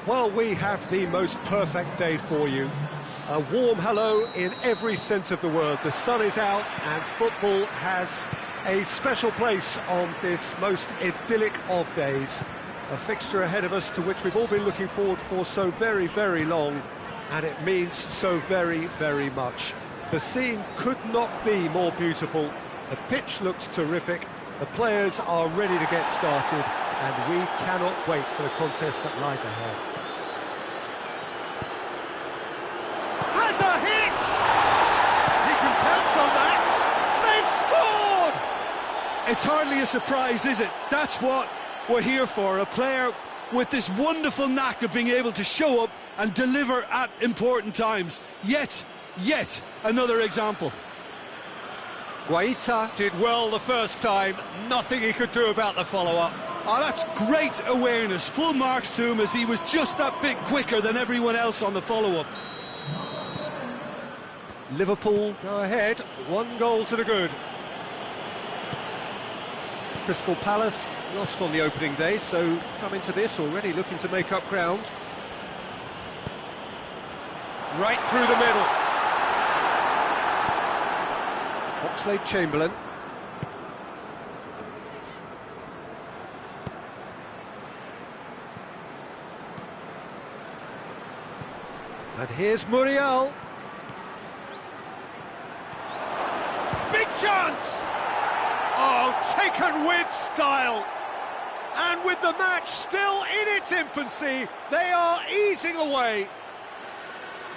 Well, we have the most perfect day for you. A warm hello in every sense of the word. The sun is out and football has a special place on this most idyllic of days. A fixture ahead of us to which we've all been looking forward for so very, very long, and it means so very, very much. The scene could not be more beautiful. The pitch looks terrific. The players are ready to get started, and we cannot wait for the contest that lies ahead. Has a hit! He can pounce on that! They've scored! It's hardly a surprise, is it? That's what we're here for, a player with this wonderful knack of being able to show up and deliver at important times. Yet another example. Guaita did well the first time, nothing he could do about the follow-up. Oh, that's great awareness, full marks to him as he was just that bit quicker than everyone else on the follow-up. Liverpool go ahead, 1 goal to the good. Crystal Palace lost on the opening day, so come into this already looking to make up ground. Right through the middle. Oxlade-Chamberlain. And here's Muriel. Big chance! Oh, taken with style. And with the match still in its infancy, they are easing away.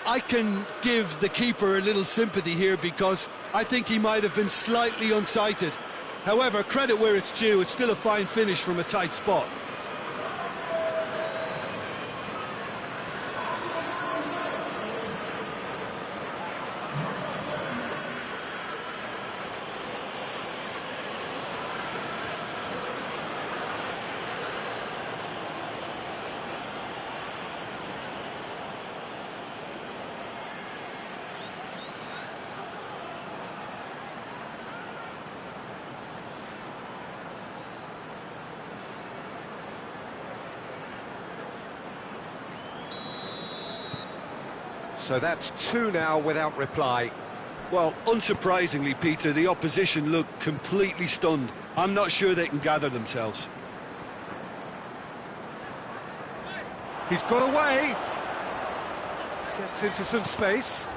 I can give the keeper a little sympathy here because I think he might have been slightly unsighted. However, credit where it's due, it's still a fine finish from a tight spot. So that's 2 now without reply. Well, unsurprisingly, Peter, the opposition look completely stunned. I'm not sure they can gather themselves. He's got away. Gets into some space.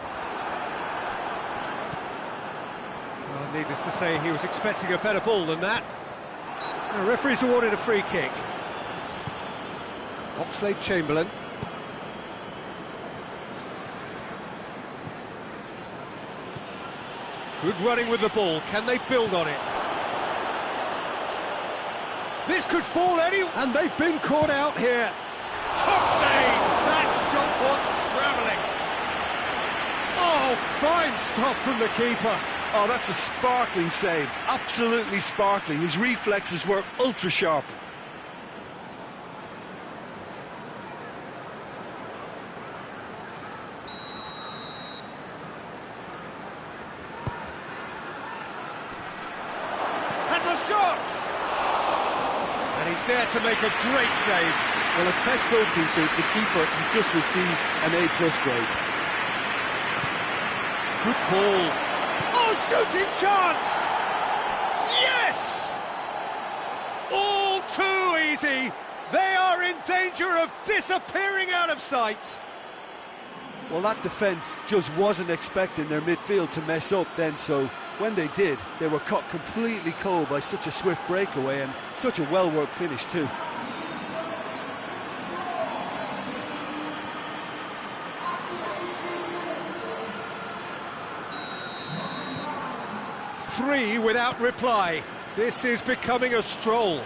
Well, needless to say, he was expecting a better ball than that. The referee's awarded a free kick. Oxlade-Chamberlain. Good running with the ball. Can they build on it? This could fall and they've been caught out here. Top save! That shot was travelling. Oh, fine stop from the keeper. Oh, that's a sparkling save. Absolutely sparkling. His reflexes were ultra sharp. There to make a great save. Well, as tests go, Peter, the keeper has just received an A+ grade. Good ball. Oh, shooting chance! Yes! All too easy. They are in danger of disappearing out of sight. Well, that defence just wasn't expecting their midfield to mess up then, so when they did, they were caught completely cold by such a swift breakaway and such a well-worked finish too. Three without reply. This is becoming a stroll.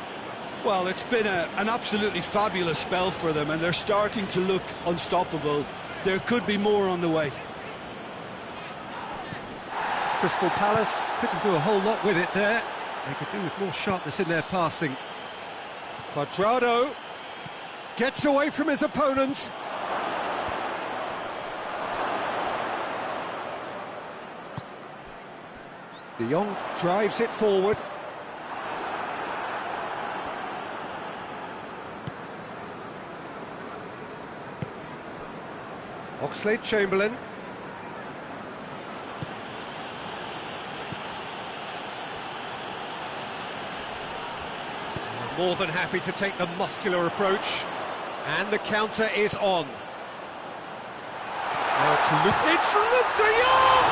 Well, it's been an absolutely fabulous spell for them, and they're starting to look unstoppable. There could be more on the way. Crystal Palace couldn't do a whole lot with it there. They could do with more sharpness in their passing. Cuadrado gets away from his opponents. De Jong drives it forward. Oxlade-Chamberlain. More than happy to take the muscular approach. And the counter is on. Now it's Luke de Jong!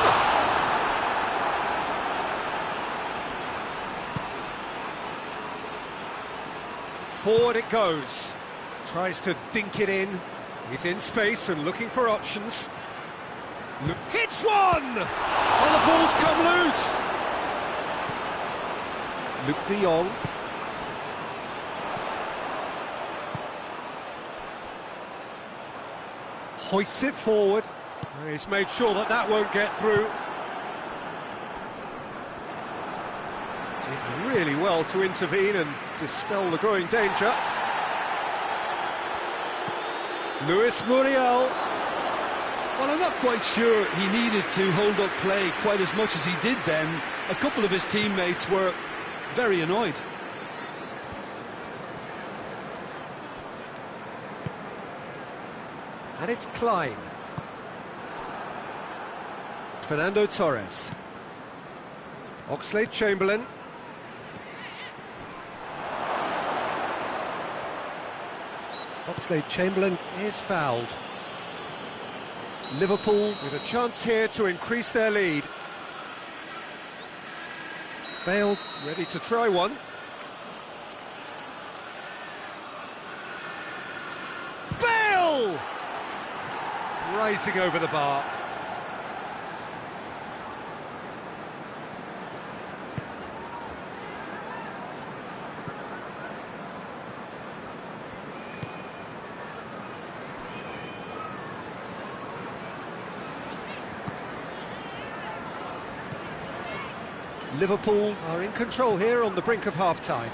Forward it goes. Tries to dink it in. He's in space and looking for options. Hits one! And the ball's come loose. Luke de Jong. Hoists it forward. He's made sure that that won't get through. Did really well to intervene and dispel the growing danger. Luis Muriel. Well, I'm not quite sure he needed to hold up play quite as much as he did then. A couple of his teammates were very annoyed. And it's Klein. Fernando Torres. Oxlade-Chamberlain. Oxlade-Chamberlain is fouled. Liverpool with a chance here to increase their lead. Bale ready to try one. Bale! Rising over the bar. Liverpool are in control here on the brink of half-time.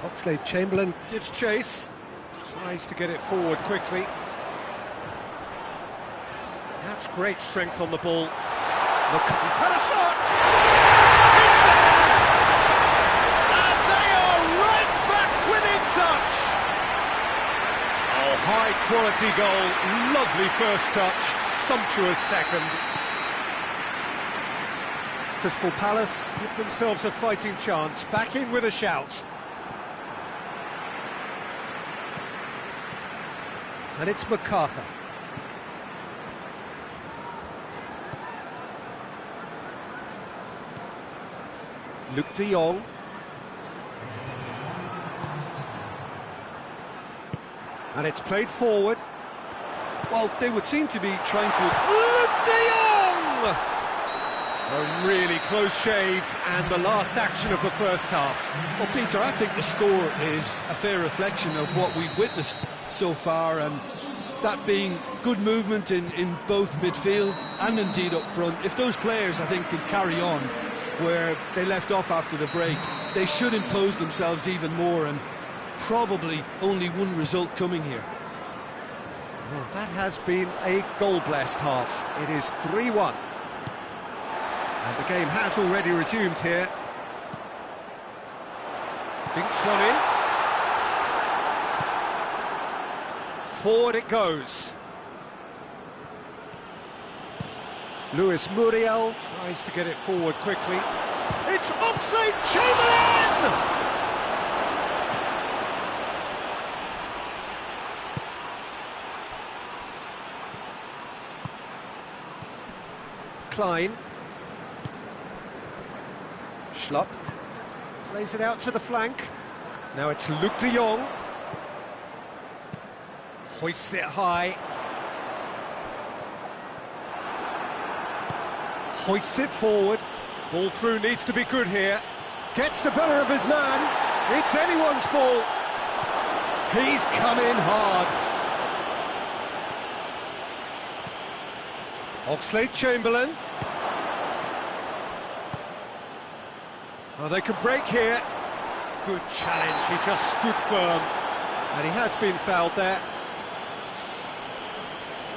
Oxlade-Chamberlain gives chase, tries to get it forward quickly. That's great strength on the ball. Look, he's had a shot! It's there! And they are right back within touch! Oh, high-quality goal, lovely first touch, sumptuous second. Crystal Palace give themselves a fighting chance, back in with a shout. And it's MacArthur. Luke de Jong. And it's played forward. Well, they would seem to be trying to... Luke de Jong! A really close shave, and the last action of the first half. Well, Peter, I think the score is a fair reflection of what we've witnessed so far, and that being good movement in both midfield and indeed up front. If those players, I think, can carry on where they left off after the break, they should impose themselves even more, and probably only one result coming here. Well, that has been a goal-blessed half. It is 3-1. And the game has already resumed here. Dinks one in. Forward it goes. Luis Muriel tries to get it forward quickly. It's Oxlade-Chamberlain! Klein. Schlupp plays it out to the flank. Now it's Luke de Jong. Hoists it high. Hoists it forward. Ball through needs to be good here. Gets the better of his man. It's anyone's ball. He's come in hard. Oxlade-Chamberlain. Oh, they could break here. Good challenge, he just stood firm. And he has been fouled there.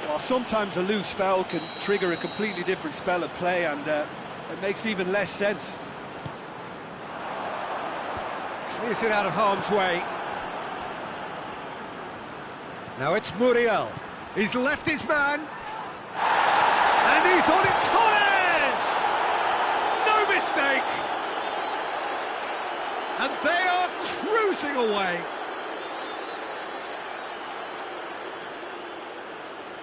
Well, sometimes a loose foul can trigger a completely different spell of play, and it makes even less sense. Clears it out of harm's way. Now it's Muriel. He's left his man. And he's on it, Torres! No mistake! And they are cruising away.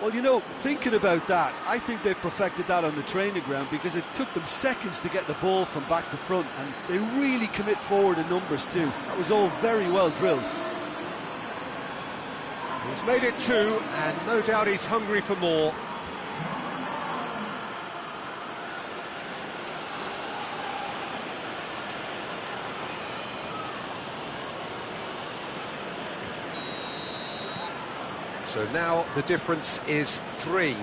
Well, you know, thinking about that, I think they've perfected that on the training ground, because it took them seconds to get the ball from back to front, and they really commit forward in numbers too. That was all very well drilled. He's made it 2, and no doubt he's hungry for more. So now the difference is 3.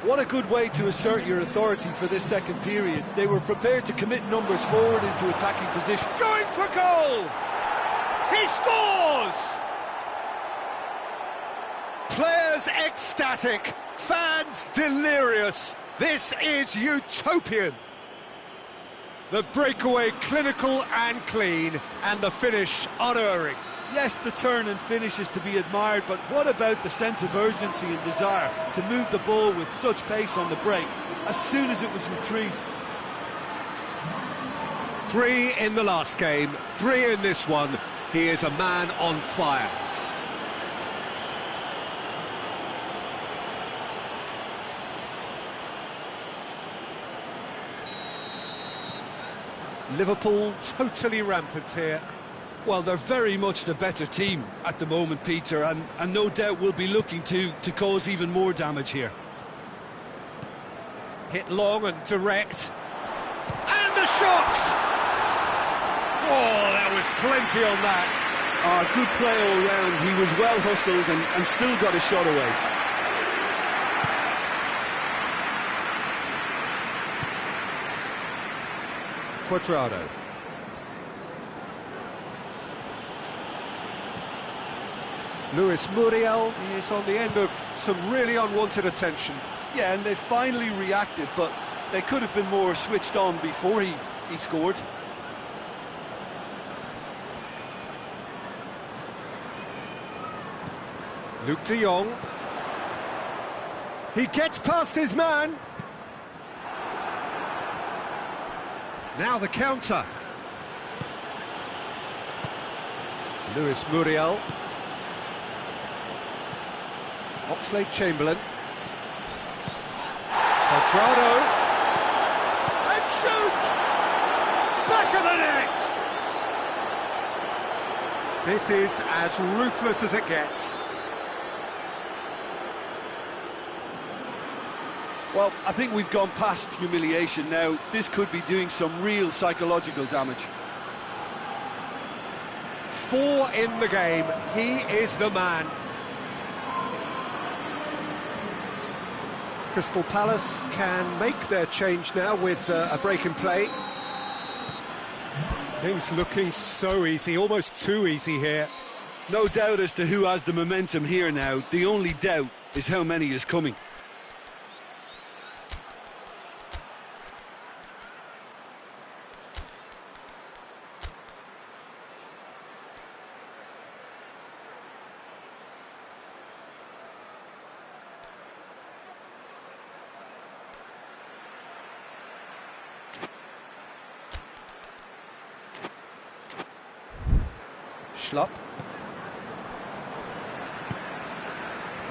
What a good way to assert your authority for this second period. They were prepared to commit numbers forward into attacking position. Going for goal! He scores! Players ecstatic, fans delirious. This is utopian. The breakaway clinical and clean, and the finish unerring. Yes, the turn and finish is to be admired, but what about the sense of urgency and desire to move the ball with such pace on the break as soon as it was retrieved? 3 in the last game, 3 in this one. He is a man on fire. Liverpool totally rampant here. Well, they're very much the better team at the moment, Peter, and no doubt will be looking to cause even more damage here. Hit long and direct. And the shot! Oh, there was plenty on that. Good play all round. He was well hustled and still got a shot away. Cuadrado. Luis Muriel is on the end of some really unwanted attention. Yeah, and they finally reacted, but they could have been more switched on before he scored. Luke de Jong. He gets past his man. Now the counter. Luis Muriel. Oxlade-Chamberlain. Cuadrado. And shoots! Back of the net! This is as ruthless as it gets. Well, I think we've gone past humiliation now. This could be doing some real psychological damage. 4 in the game. He is the man. Crystal Palace can make their change now with a break in play. Things looking so easy, almost too easy here. No doubt as to who has the momentum here now. The only doubt is how many is coming. Schlupp.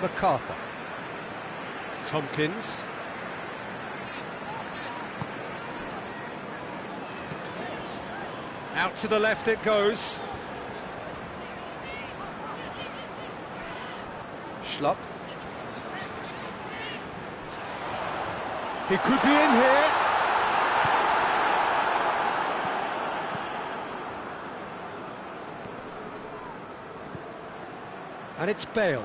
MacArthur. Tompkins. Out to the left it goes. Schlupp. He could be in here. And it's Bale.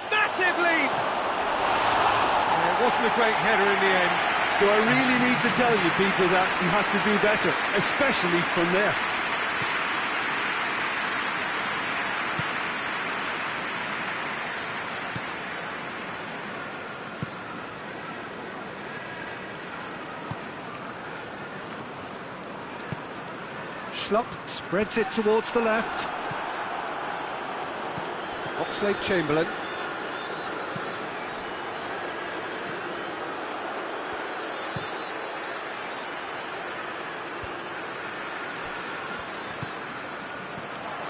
Massive leap! It wasn't a great header in the end. Do I really need to tell you, Peter, that he has to do better, especially from there? Hislop spreads it towards the left. Oxlade-Chamberlain.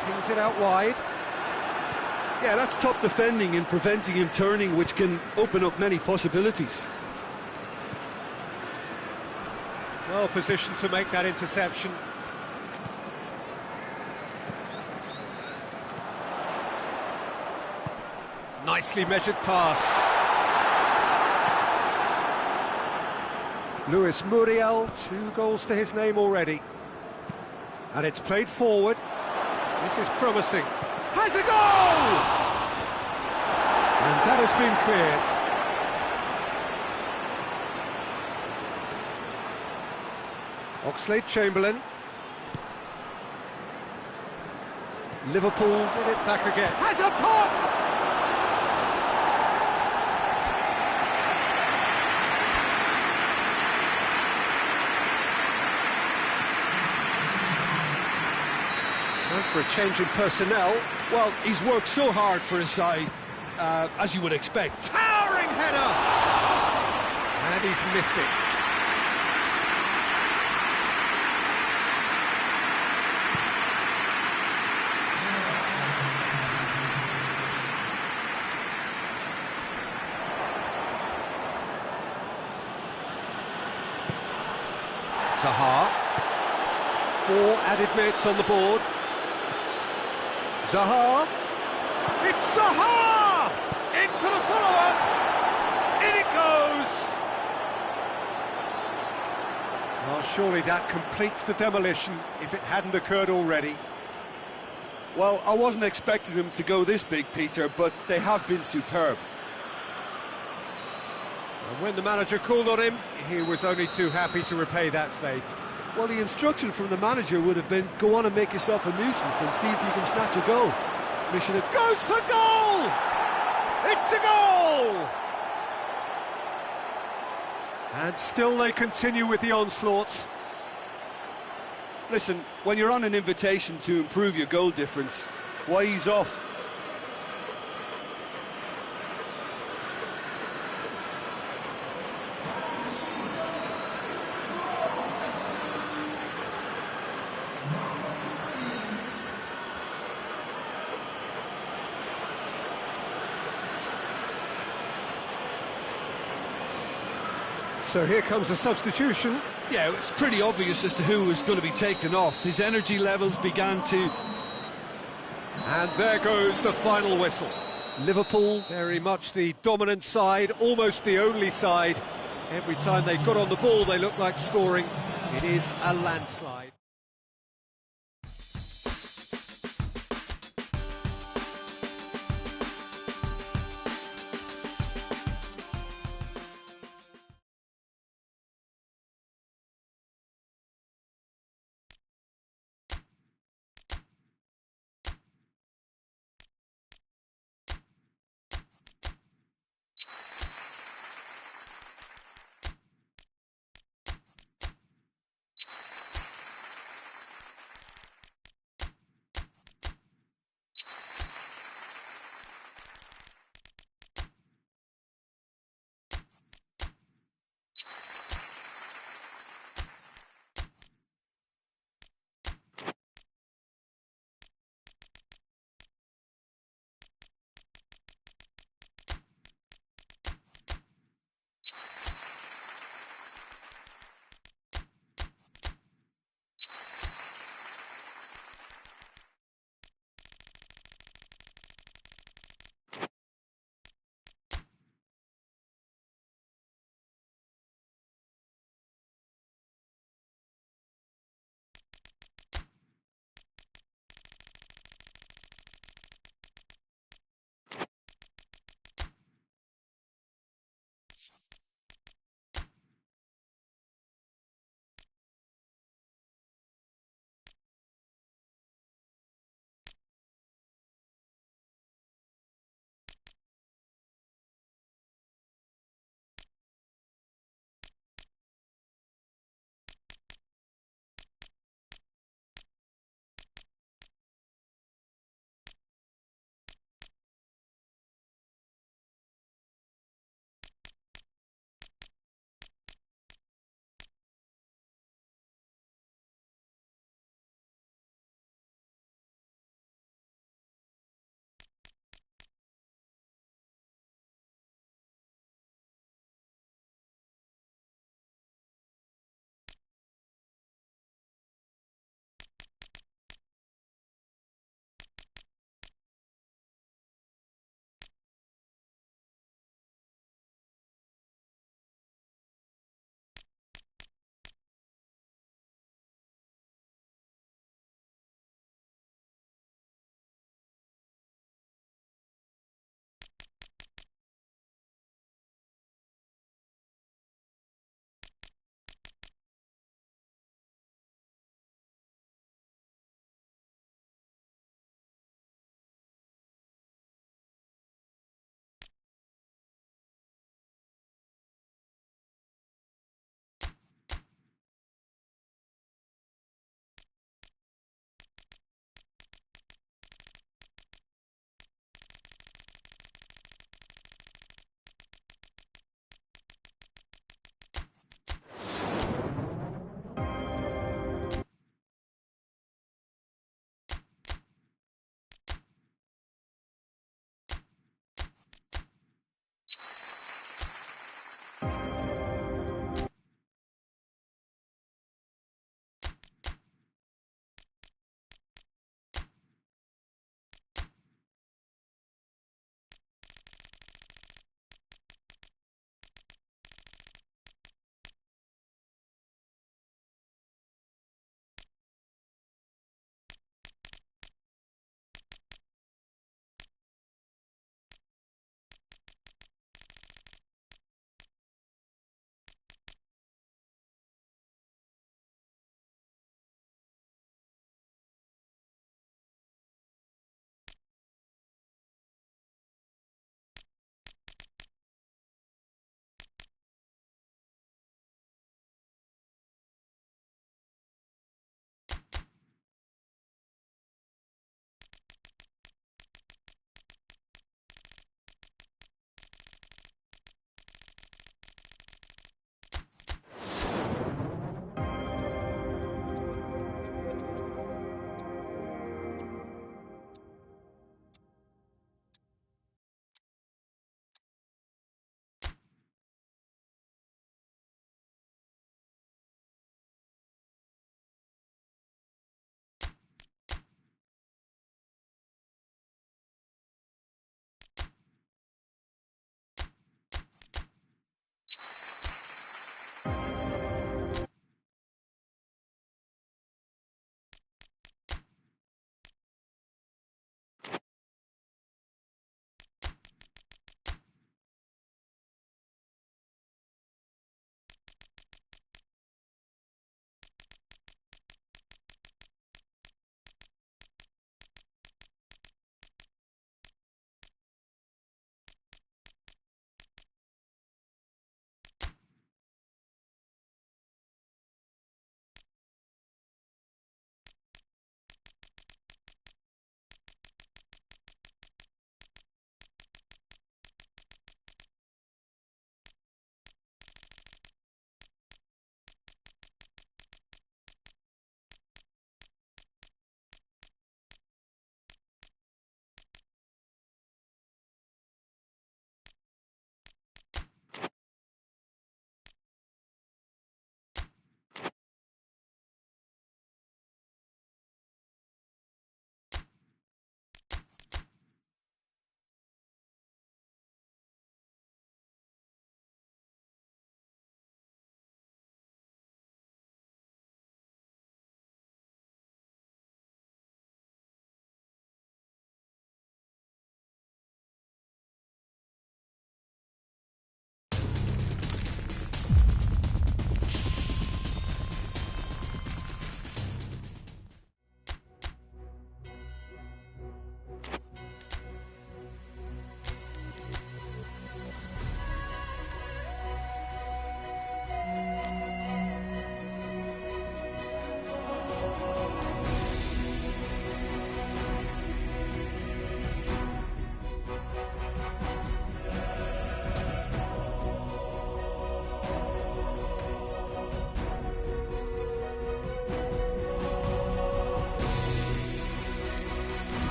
Pings it out wide. Yeah, that's top defending and preventing him turning, which can open up many possibilities. Well positioned to make that interception. Nicely measured pass. Luis Muriel, 2 goals to his name already. And it's played forward. This is promising. Has a goal! And that has been cleared. Oxlade-Chamberlain. Liverpool get it back again. Has a pop! Time for a change in personnel. Well, he's worked so hard for his side, as you would expect. Towering header! And he's missed it. Zaha. 4 added minutes on the board. Zaha. It's Zaha! In for the follow-up. In it goes. Well, surely that completes the demolition if it hadn't occurred already. Well, I wasn't expecting them to go this big, Peter, but they have been superb. And when the manager called on him, he was only too happy to repay that faith. Well, the instruction from the manager would have been, go on and make yourself a nuisance and see if you can snatch a goal. Mission goes for goal! It's a goal! And still they continue with the onslaught. Listen, when you're on an invitation to improve your goal difference, why ease off? So here comes the substitution. Yeah, it's pretty obvious as to who was going to be taken off. His energy levels began to... And there goes the final whistle. Liverpool, very much the dominant side, almost the only side. Every time they got on the ball, they looked like scoring. It is a landslide.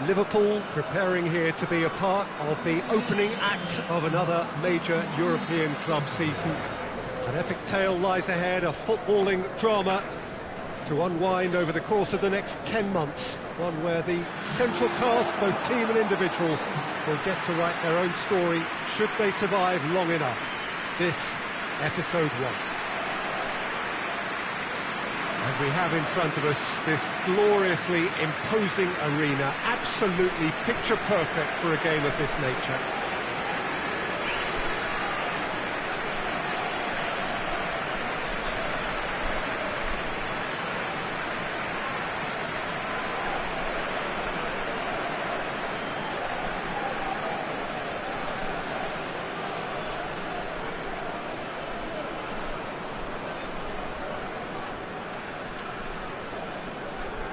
Liverpool preparing here to be a part of the opening act of another major European club season. An epic tale lies ahead, a footballing drama to unwind over the course of the next 10 months. One where the central cast, both team and individual, will get to write their own story should they survive long enough. This, episode 1. And we have in front of us this gloriously imposing arena, absolutely picture perfect for a game of this nature.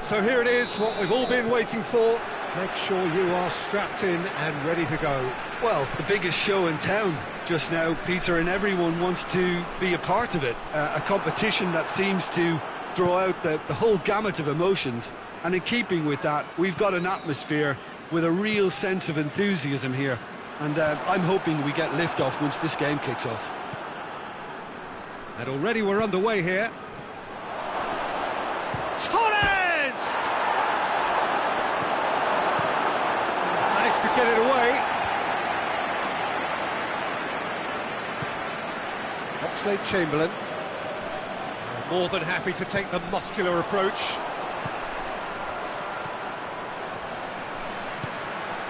So here it is, what we've all been waiting for. Make sure you are strapped in and ready to go. Well, the biggest show in town just now, Peter, and everyone wants to be a part of it. A competition that seems to draw out the whole gamut of emotions. And in keeping with that, we've got an atmosphere with a real sense of enthusiasm here. And I'm hoping we get liftoff once this game kicks off. And already we're underway here. To get it away. Oxlade-Chamberlain more than happy to take the muscular approach.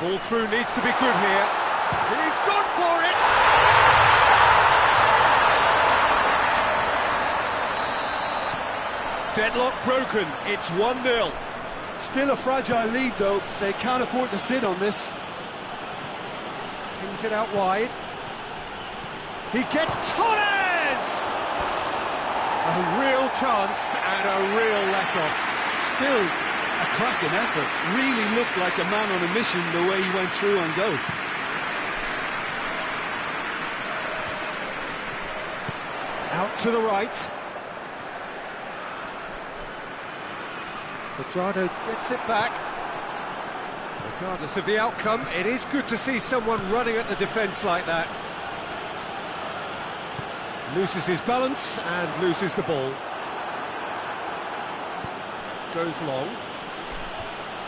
Ball through needs to be good here. He's gone for it! Deadlock broken, it's 1-0. Still a fragile lead though, they can't afford to sit on this. Kings it out wide. He gets Torres! A real chance and a real let-off. Still a cracking effort. Really looked like a man on a mission the way he went through on goal. Out to the right. Quadrado gets it back. Regardless of the outcome, it is good to see someone running at the defence like that. Loses his balance and loses the ball. Goes long.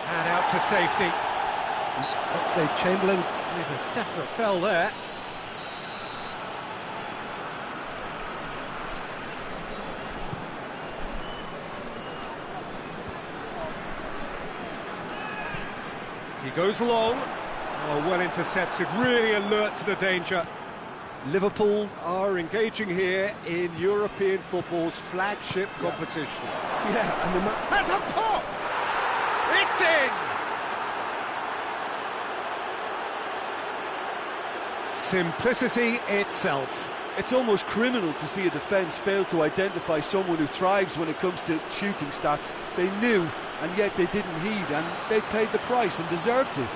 And out to safety. Oxlade-Chamberlain with a definite foul there. He goes long, well intercepted, really alert to the danger. Liverpool are engaging here in European football's flagship competition. Yeah, and the has a pop! It's in! Simplicity itself. It's almost criminal to see a defence fail to identify someone who thrives when it comes to shooting stats. They knew, and yet they didn't heed, and they've paid the price and deserve to.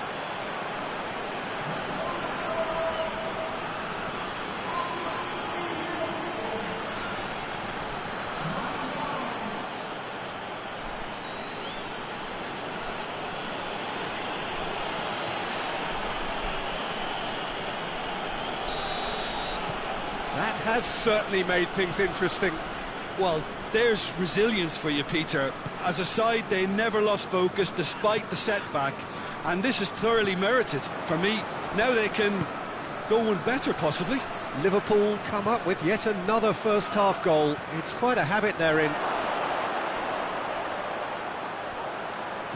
That has certainly made things interesting. Well, there's resilience for you, Peter. As a side, they never lost focus despite the setback, and this is thoroughly merited for me. Now they can go one better, possibly. Liverpool come up with yet another first-half goal. It's quite a habit they're in.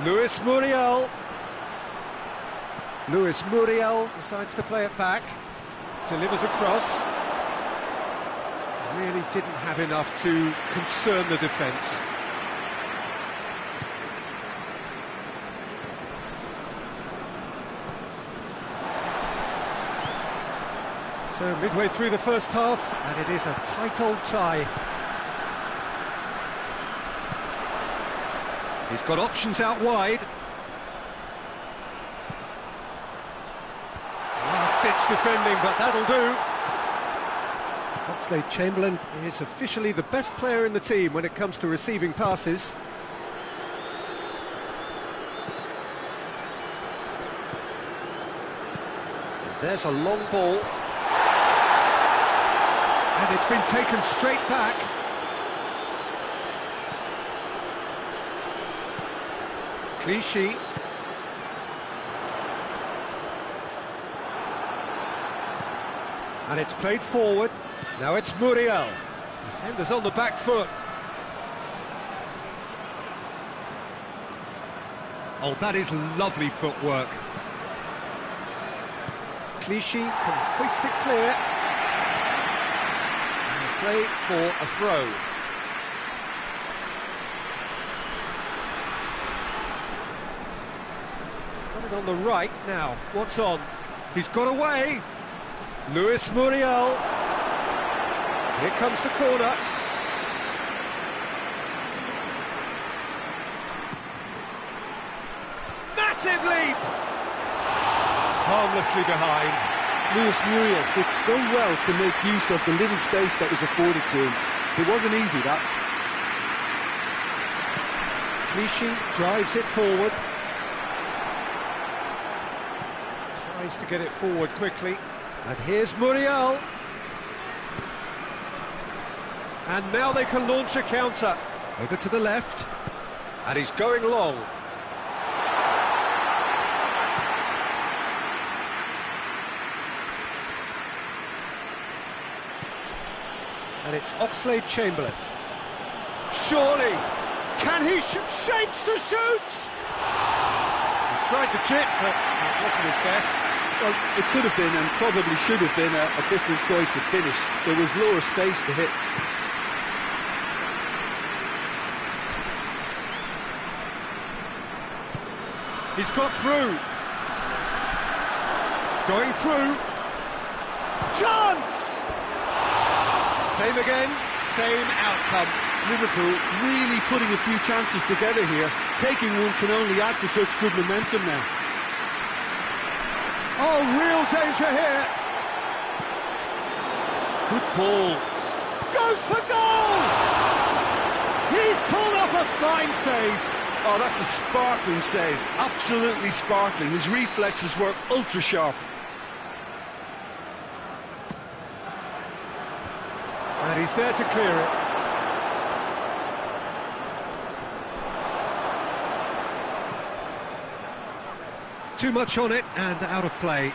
Luis Muriel. Luis Muriel decides to play it back. Delivers across. Really didn't have enough to concern the defence. So midway through the first half, and it is a tight old tie. He's got options out wide. Last-ditch defending, but that'll do. Oxlade-Chamberlain is officially the best player in the team when it comes to receiving passes. There's a long ball. And it's been taken straight back. Clichy. And it's played forward. Now it's Muriel. Defenders on the back foot. Oh, that is lovely footwork. Clichy can hoist it clear. And play for a throw. He's coming on the right now. What's on? He's got away. Luis Muriel. Here comes the corner. Massive leap! Harmlessly behind. Luis Muriel did so well to make use of the little space that was afforded to him. It wasn't easy, that. Clichy drives it forward. Tries to get it forward quickly. And here's Muriel. And now they can launch a counter. Over to the left. And he's going long. And it's Oxlade-Chamberlain. Surely! Can he shoot? Shapes to shoot! He tried the chip, but it wasn't his best. Well, it could have been and probably should have been a different choice of finish. There was lower space to hit. He's got through. Going through. Chance! Same again, same outcome. Liverpool really putting a few chances together here. Taking one can only add to such good momentum now. Oh, real danger here. Good ball. Goes for goal! He's pulled off a fine save. Oh, that's a sparkling save. Absolutely sparkling. His reflexes were ultra sharp. And he's there to clear it. Too much on it and out of play.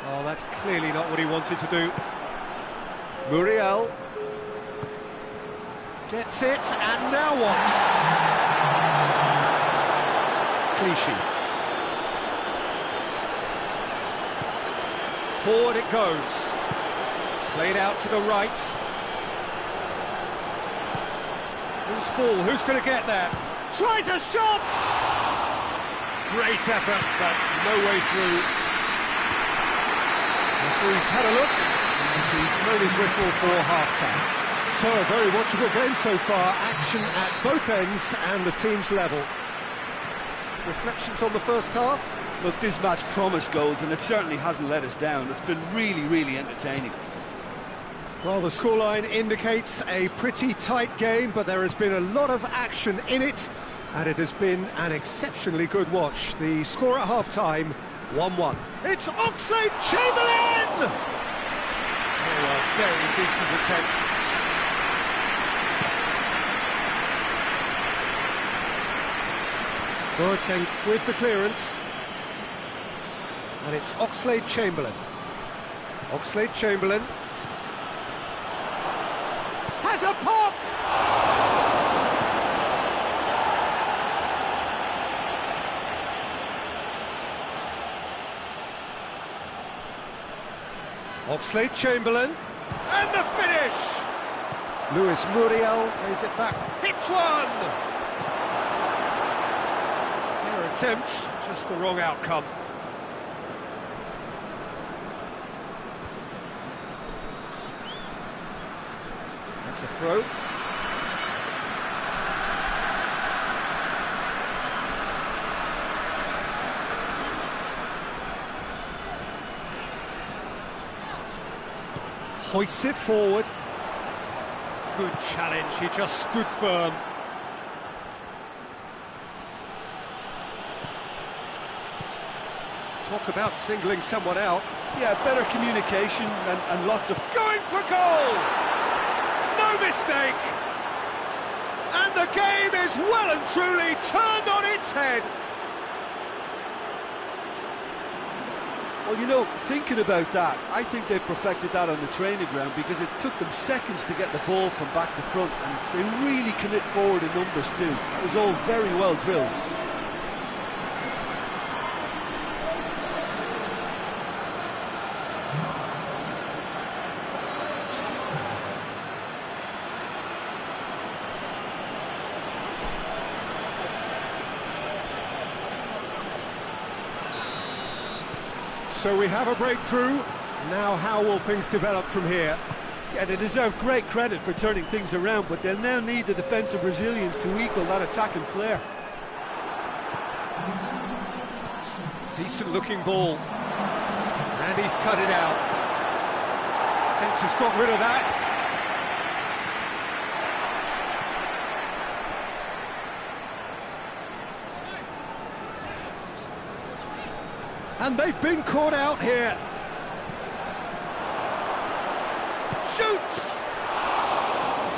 Oh, that's clearly not what he wanted to do. Muriel gets it, and now what? Clichy. Forward it goes. Played out to the right. Loose ball, who's going to get there? Tries a shot! Great effort, but no way through. Referee's had a look, and he's blown his whistle for half-time. So, a very watchable game so far. Action at both ends and the team's level. Reflections on the first half? Look, this match promised goals, and it certainly hasn't let us down. It's been really, really entertaining. Well, the scoreline indicates a pretty tight game, but there has been a lot of action in it, and it has been an exceptionally good watch. The score at half-time, 1-1. It's Oxlade-Chamberlain! Oh, a very decent attempt. Boateng with the clearance. And it's Oxlade-Chamberlain. Oxlade-Chamberlain has a pop! Oxlade-Chamberlain, and the finish! Luis Muriel plays it back, hits one! Fair attempt, just the wrong outcome. That's a throw. Hoists it forward. Good challenge, he just stood firm. Talk about singling someone out. Yeah, better communication and lots of... Going for goal! No mistake! And the game is well and truly turned on its head. Well, you know, thinking about that, I think they've perfected that on the training ground because it took them seconds to get the ball from back to front, and they really commit forward in numbers too. It was all very well drilled. So we have a breakthrough. Now how will things develop from here? Yeah, they deserve great credit for turning things around, but they'll now need the defensive resilience to equal that attacking flair. Decent looking ball. And he's cut it out. Defence has got rid of that. And they've been caught out here. Shoots!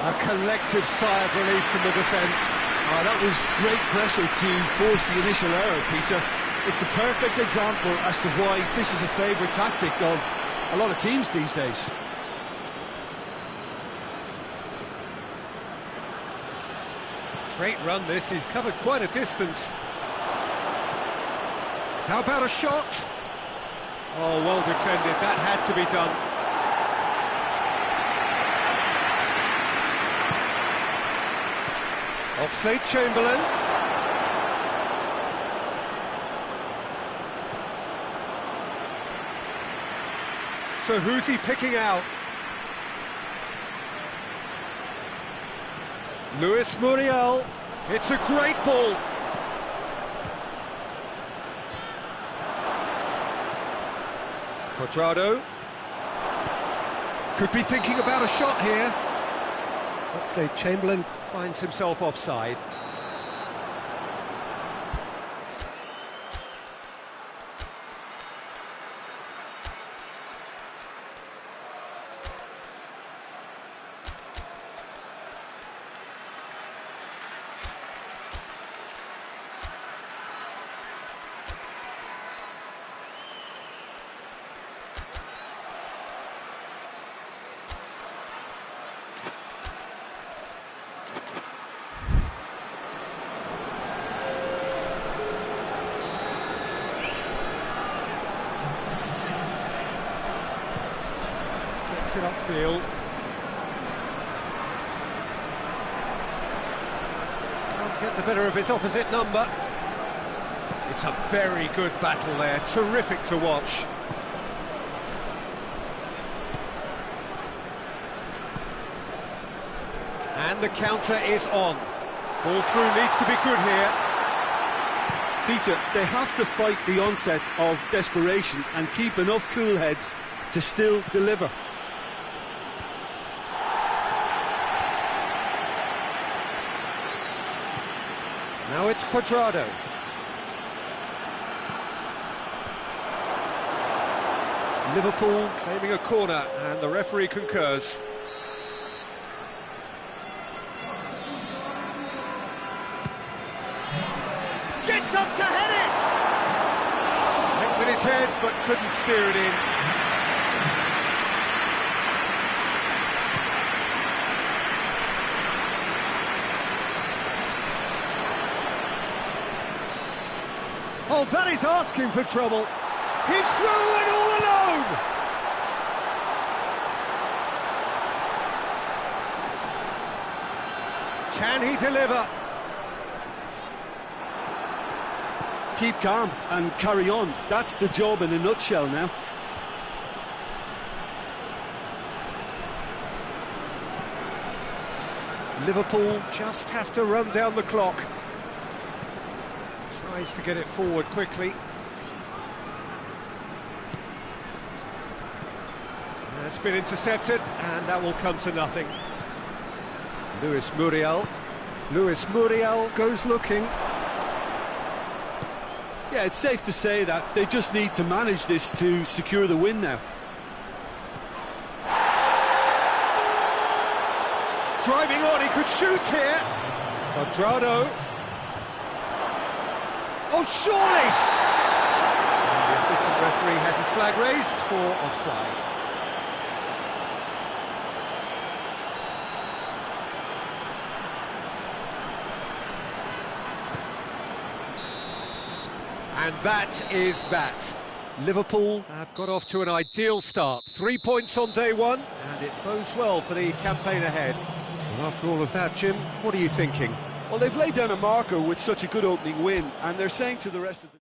A collective sigh of relief from the defence. Oh, that was great pressure to force the initial error, Peter. It's the perfect example as to why this is a favourite tactic of a lot of teams these days. Great run this, he's covered quite a distance. How about a shot? Oh, well defended, that had to be done. Oxlade-Chamberlain. So who's he picking out? Luis Muriel. It's a great ball. Quadrado. Could be thinking about a shot here. Oxlade-Chamberlain finds himself offside. It upfield. Can't get the better of his opposite number. It's a very good battle there, terrific to watch. And the counter is on. Ball through needs to be good here. Peter, they have to fight the onset of desperation and keep enough cool heads to still deliver. Now it's Quadrado. Liverpool claiming a corner, and the referee concurs. Gets up to head it! Went with his head, but couldn't steer it in. Oh, that is asking for trouble. He's through and all alone. Can he deliver? Keep calm and carry on. That's the job in a nutshell now. Liverpool just have to run down the clock. Tries to get it forward quickly. It's been intercepted, and that will come to nothing. Luis Muriel. Luis Muriel goes looking. Yeah, it's safe to say that they just need to manage this to secure the win now. Driving on, he could shoot here. Quadrado. Oh, surely! The assistant referee has his flag raised for offside. And that is that. Liverpool have got off to an ideal start. 3 points on day one, and it bodes well for the campaign ahead. Well, after all of that, Jim, what are you thinking? Well, they've laid down a marker with such a good opening win, and they're saying to the rest of the...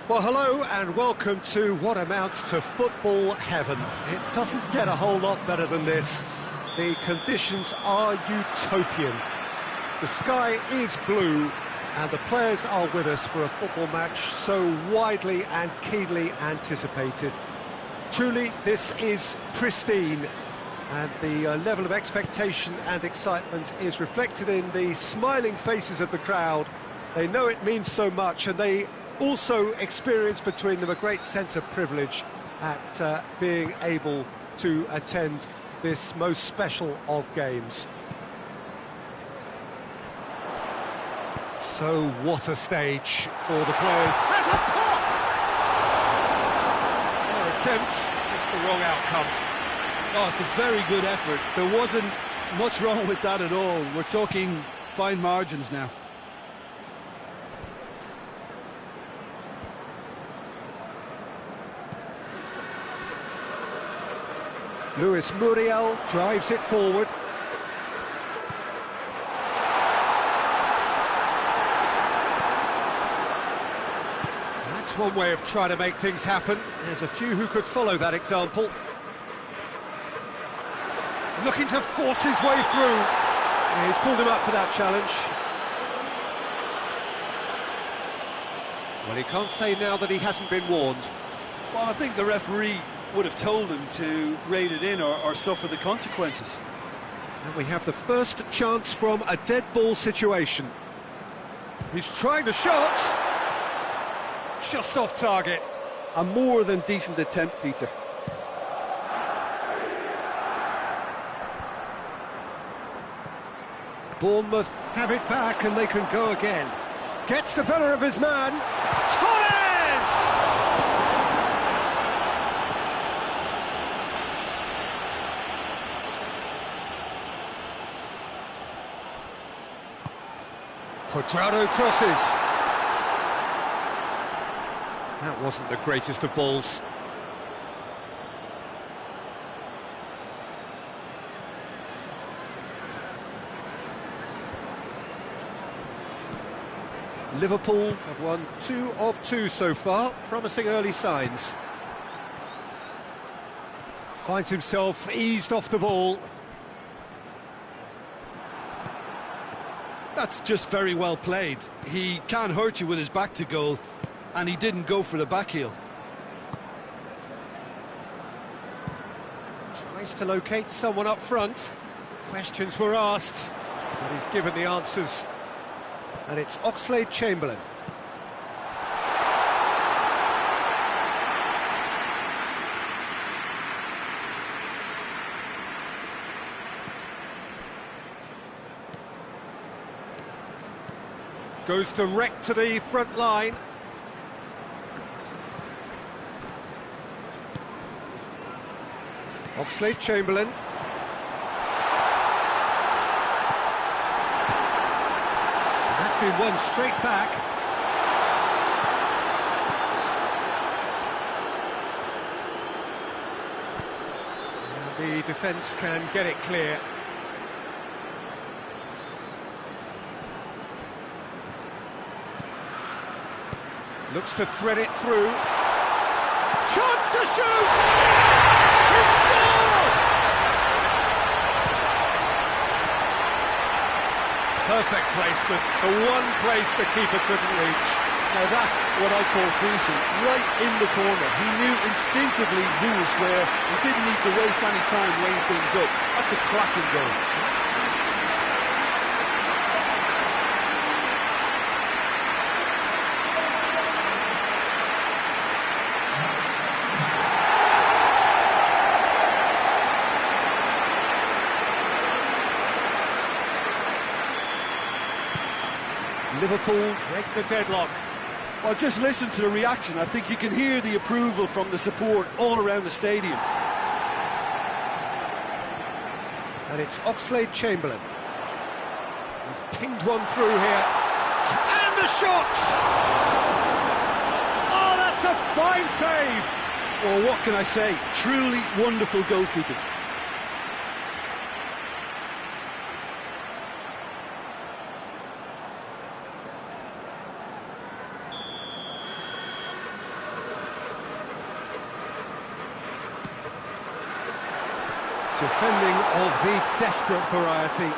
Well, hello and welcome to what amounts to football heaven. It doesn't get a whole lot better than this. The conditions are utopian. The sky is blue and the players are with us for a football match so widely and keenly anticipated. Truly, this is pristine, and the level of expectation and excitement is reflected in the smiling faces of the crowd. They know it means so much, and they also experience between them a great sense of privilege at being able to attend this most special of games. So what a stage for the players. Has a pop! Their attempt, just the wrong outcome. Oh, it's a very good effort. There wasn't much wrong with that at all. We're talking fine margins now. Luis Muriel drives it forward. That's one way of trying to make things happen. There's a few who could follow that example. Looking to force his way through. Yeah, he's pulled him up for that challenge. Well, he can't say now that he hasn't been warned. Well, I think the referee would have told him to rein it in or suffer the consequences. And we have the first chance from a dead ball situation. He's trying the shot. just off target. A more than decent attempt, Peter. Bournemouth have it back and they can go again. Gets the better of his man. Torres! Cuadrado crosses. That wasn't the greatest of balls. Liverpool have won 2 of 2 so far, promising early signs. Finds himself eased off the ball. That's just very well played. He can't hurt you with his back to goal, and he didn't go for the back heel. Tries to locate someone up front. Questions were asked, but he's given the answers. And it's Oxlade-Chamberlain. Goes direct to the front line. Oxlade-Chamberlain. That's been won straight back. And the defence can get it clear. Looks to thread it through. Chance to shoot! He scored! Perfect placement, the one place the keeper couldn't reach. Now that's what I call finishing, right in the corner. He knew instinctively who was where and didn't need to waste any time weighing things up. That's a cracking goal. Liverpool break the deadlock. Well, just listen to the reaction. I think you can hear the approval from the support all around the stadium. And it's Oxlade-Chamberlain. He's pinged one through here. And the shot! Oh, that's a fine save! Well, what can I say? Truly wonderful goalkeeping. Defending of the desperate variety.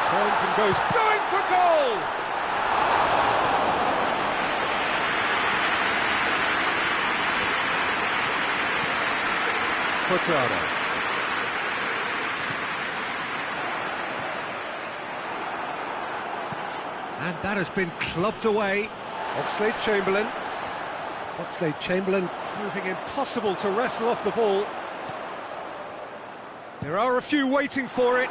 Turns and goes, going for goal! Cuadrado. And that has been clubbed away. Oxlade-Chamberlain. Oxlade-Chamberlain proving impossible to wrestle off the ball. There are a few waiting for it.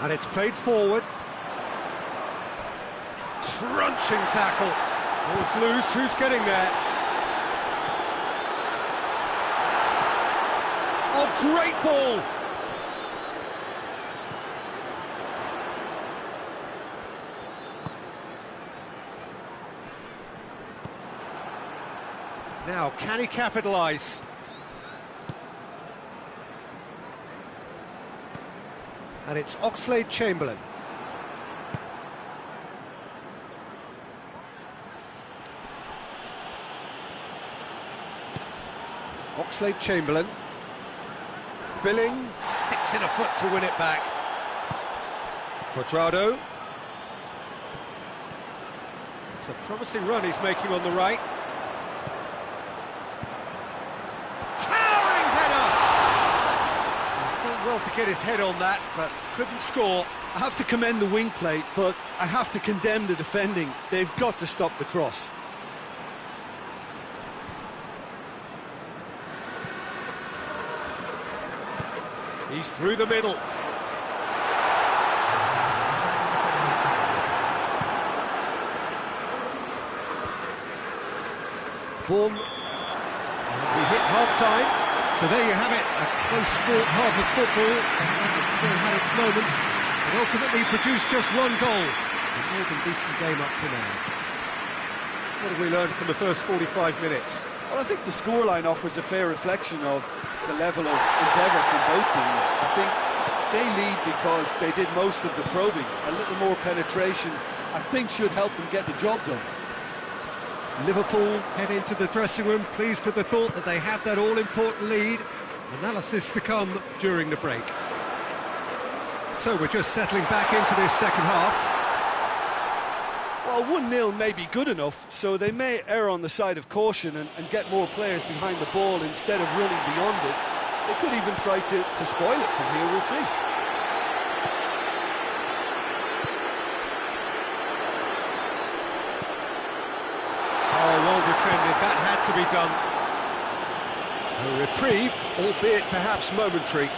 And it's played forward. Crunching tackle. Ball's loose, who's getting there? Oh, great ball! Now, can he capitalise? And it's Oxlade-Chamberlain. Oxlade-Chamberlain. Billing sticks in a foot to win it back. Quadrado. It's a promising run he's making on the right. Towering header! He's done well to get his head on that, but couldn't score. I have to commend the wing play, but I have to condemn the defending. They've got to stop the cross. He's through the middle. Bourne. We hit half-time. So there you have it, a close-fought half of football. It still had its moments, and ultimately produced just one goal. A more than decent game up to now. What have we learned from the first 45 minutes? Well, I think the scoreline offers a fair reflection of the level of endeavour from both teams. I think they lead because they did most of the probing. A little more penetration, I think, should help them get the job done. Liverpool head into the dressing room pleased with the thought that they have that all-important lead. Analysis to come during the break. So we're just settling back into this second half. Well, 1-0 may be good enough, so they may err on the side of caution and get more players behind the ball instead of running beyond it. They could even try to spoil it from here, we'll see. Oh, well defended, that had to be done. A reprieve, albeit perhaps momentary.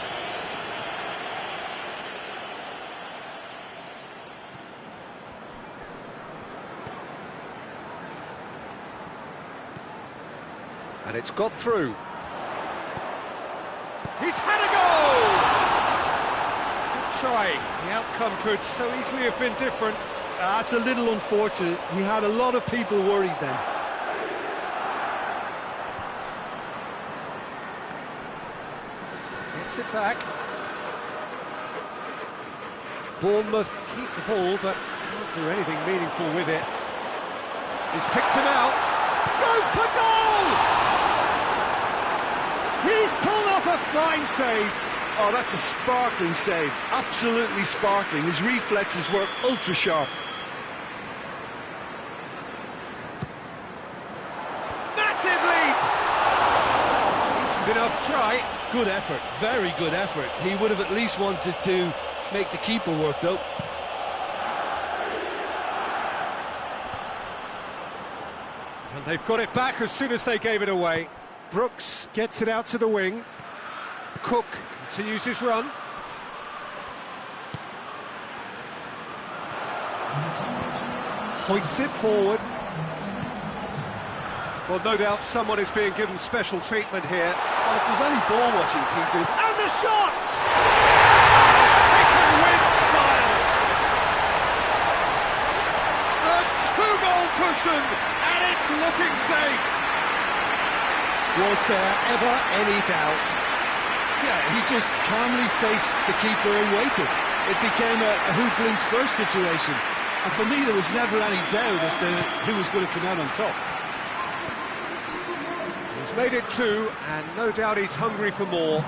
And it's got through. He's had a goal! Good try. The outcome could so easily have been different. That's a little unfortunate. He had a lot of people worried then. Gets it back. Bournemouth keep the ball, but can't do anything meaningful with it. He's picked him out. Goes for goal! He's pulled off a fine save. Oh, that's a sparkling save. Absolutely sparkling. His reflexes were ultra sharp. Massive leap! Decent enough try. Good effort, very good effort. He would have at least wanted to make the keeper work, though. And they've got it back as soon as they gave it away. Brooks gets it out to the wing. Cook continues his run. Hoists it forward. Well, no doubt someone is being given special treatment here. Well, if there's any ball watching, Peter... And the shot! Second win style! A two-goal cushion, and it's looking safe. Was there ever any doubt? Yeah, he just calmly faced the keeper and waited. It became a who blinks first situation. And for me, there was never any doubt as to who was going to come out on top. He's made it two, and no doubt he's hungry for more.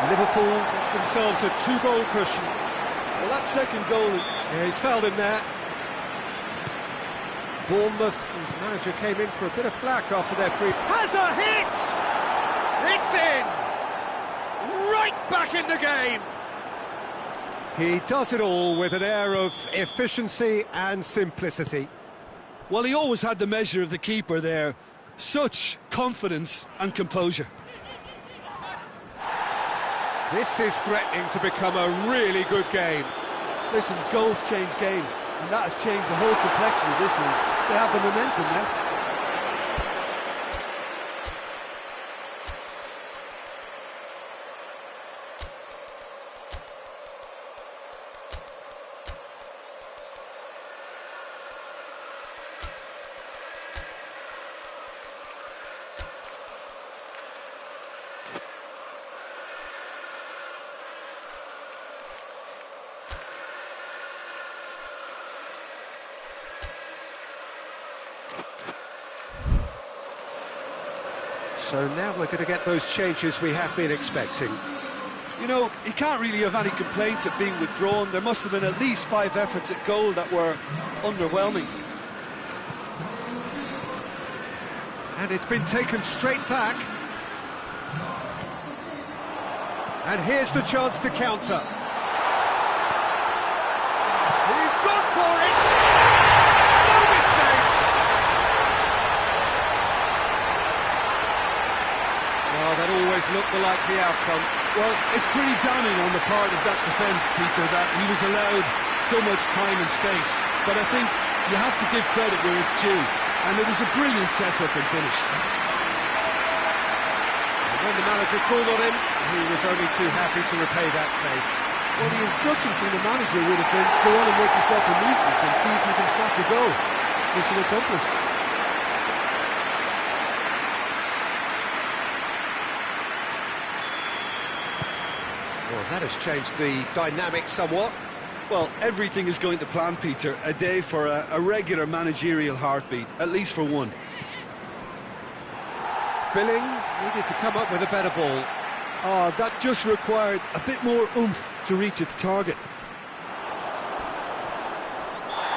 Liverpool got themselves a two-goal cushion. Well, that second goal is... Yeah, he's fouled him there. Bournemouth, whose manager came in for a bit of flack after their has a hit! It's in! Right back in the game! He does it all with an air of efficiency and simplicity. Well, he always had the measure of the keeper there. Such confidence and composure. This is threatening to become a really good game. Listen, goals change games, and that has changed the whole complexion of this league. They have the momentum now. So now we're going to get those changes we have been expecting. You know, he can't really have any complaints at being withdrawn. There must have been at least 5 efforts at goal that were underwhelming. And it's been taken straight back. And here's the chance to counter. He's gone for it! No mistake! Well, that always looked the likely outcome. Well, it's pretty damning on the part of that defence, Peter, that he was allowed so much time and space. But I think you have to give credit where it's due, and it was a brilliant setup and finish. And when the manager called on him, he was only too happy to repay that faith. Well, the instruction from the manager would have been, go on and make yourself a nuisance and see if you can snatch a goal. Mission accomplished. Well, that has changed the dynamic somewhat. Well, everything is going to plan, Peter. A day for a regular managerial heartbeat, at least for one. Billing needed to come up with a better ball. Oh, that just required a bit more oomph to reach its target.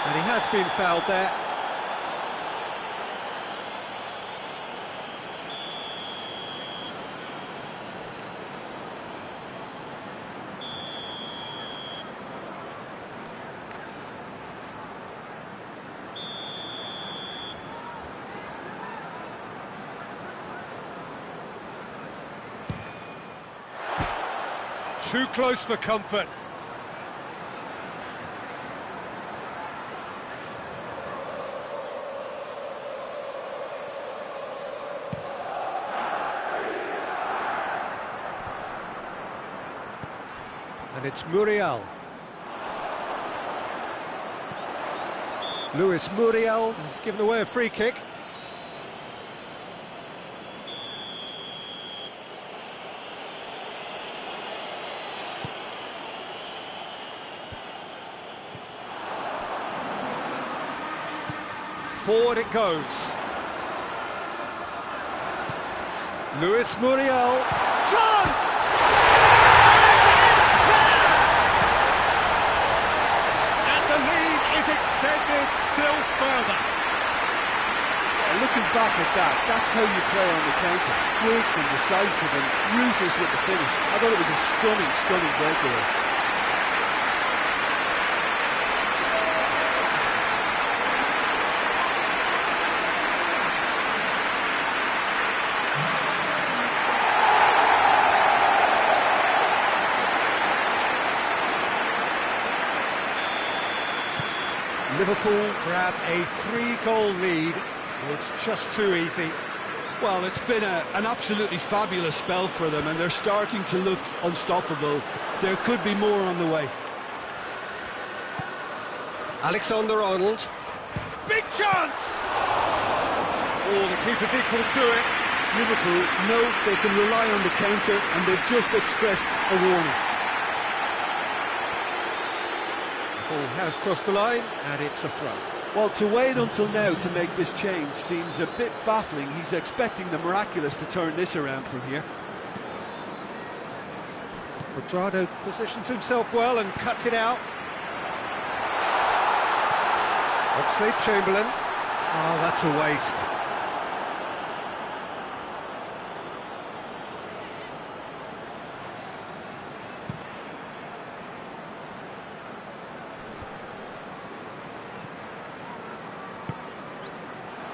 And he has been fouled there. Too close for comfort. And it's Muriel. Luis Muriel has given away a free kick. Forward it goes. Luis Muriel. Chance! And it's there! And the lead is extended still further. Looking back at that, that's how you play on the counter. Quick and decisive and ruthless with the finish. I thought it was a stunning, stunning breakaway. Liverpool grab a 3-goal lead. It's just too easy. Well, it's been an absolutely fabulous spell for them, and they're starting to look unstoppable. There could be more on the way. Alexander-Arnold. Big chance! Oh, the keeper's equal to it. Liverpool know they can rely on the counter, and they've just expressed a warning. Ball has crossed the line, and it's a throw. Well, to wait until now to make this change seems a bit baffling. He's expecting the miraculous to turn this around from here. Quadrado positions himself well and cuts it out. Oxlade-Chamberlain. Oh, that's a waste.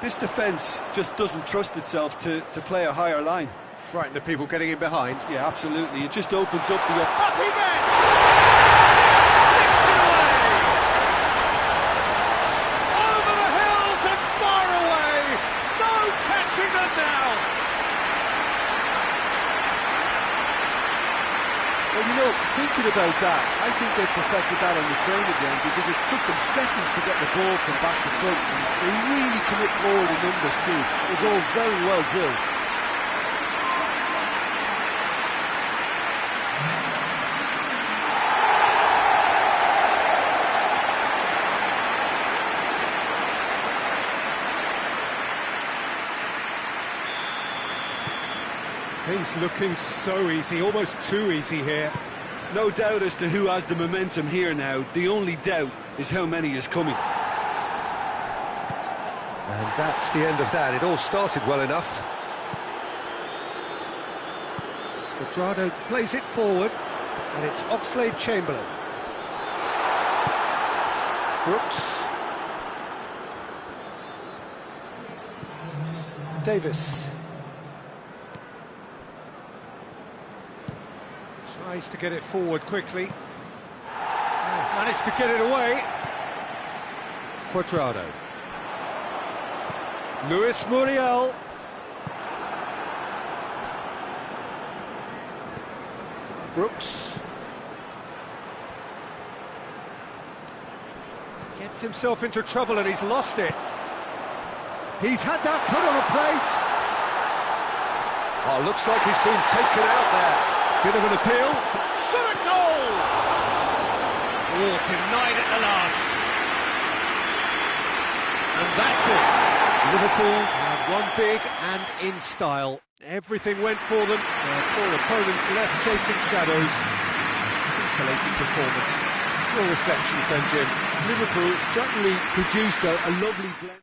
This defence just doesn't trust itself to play a higher line. Frightened of people getting in behind. Yeah, absolutely. It just opens up the... Up he gets! Sticks it away! Over the hills and far away! No catching them now! Well, you know, thinking about that, I think they perfected that on the train again, because it took them seconds to get the ball from back to front. They really commit forward in numbers too. It was all very well drilled. Things looking so easy, almost too easy here. No doubt as to who has the momentum here now. The only doubt is how many is coming. And that's the end of that. It all started well enough. Quadrado plays it forward, and it's Oxlade-Chamberlain. Brooks. Davis. Tries to get it forward quickly. Managed to get it away. Quadrado. Luis Muriel. Brooks. Gets himself into trouble and he's lost it. He's had that put on a plate. Oh, looks like he's been taken out there. Bit of an appeal. Shot a goal! Oh, denied at the last. And that's it. Liverpool have won big and in style. Everything went for them. Their poor opponents left chasing shadows. Scintillating performance. Your reflections then, Jim? Liverpool certainly produced a lovely blend.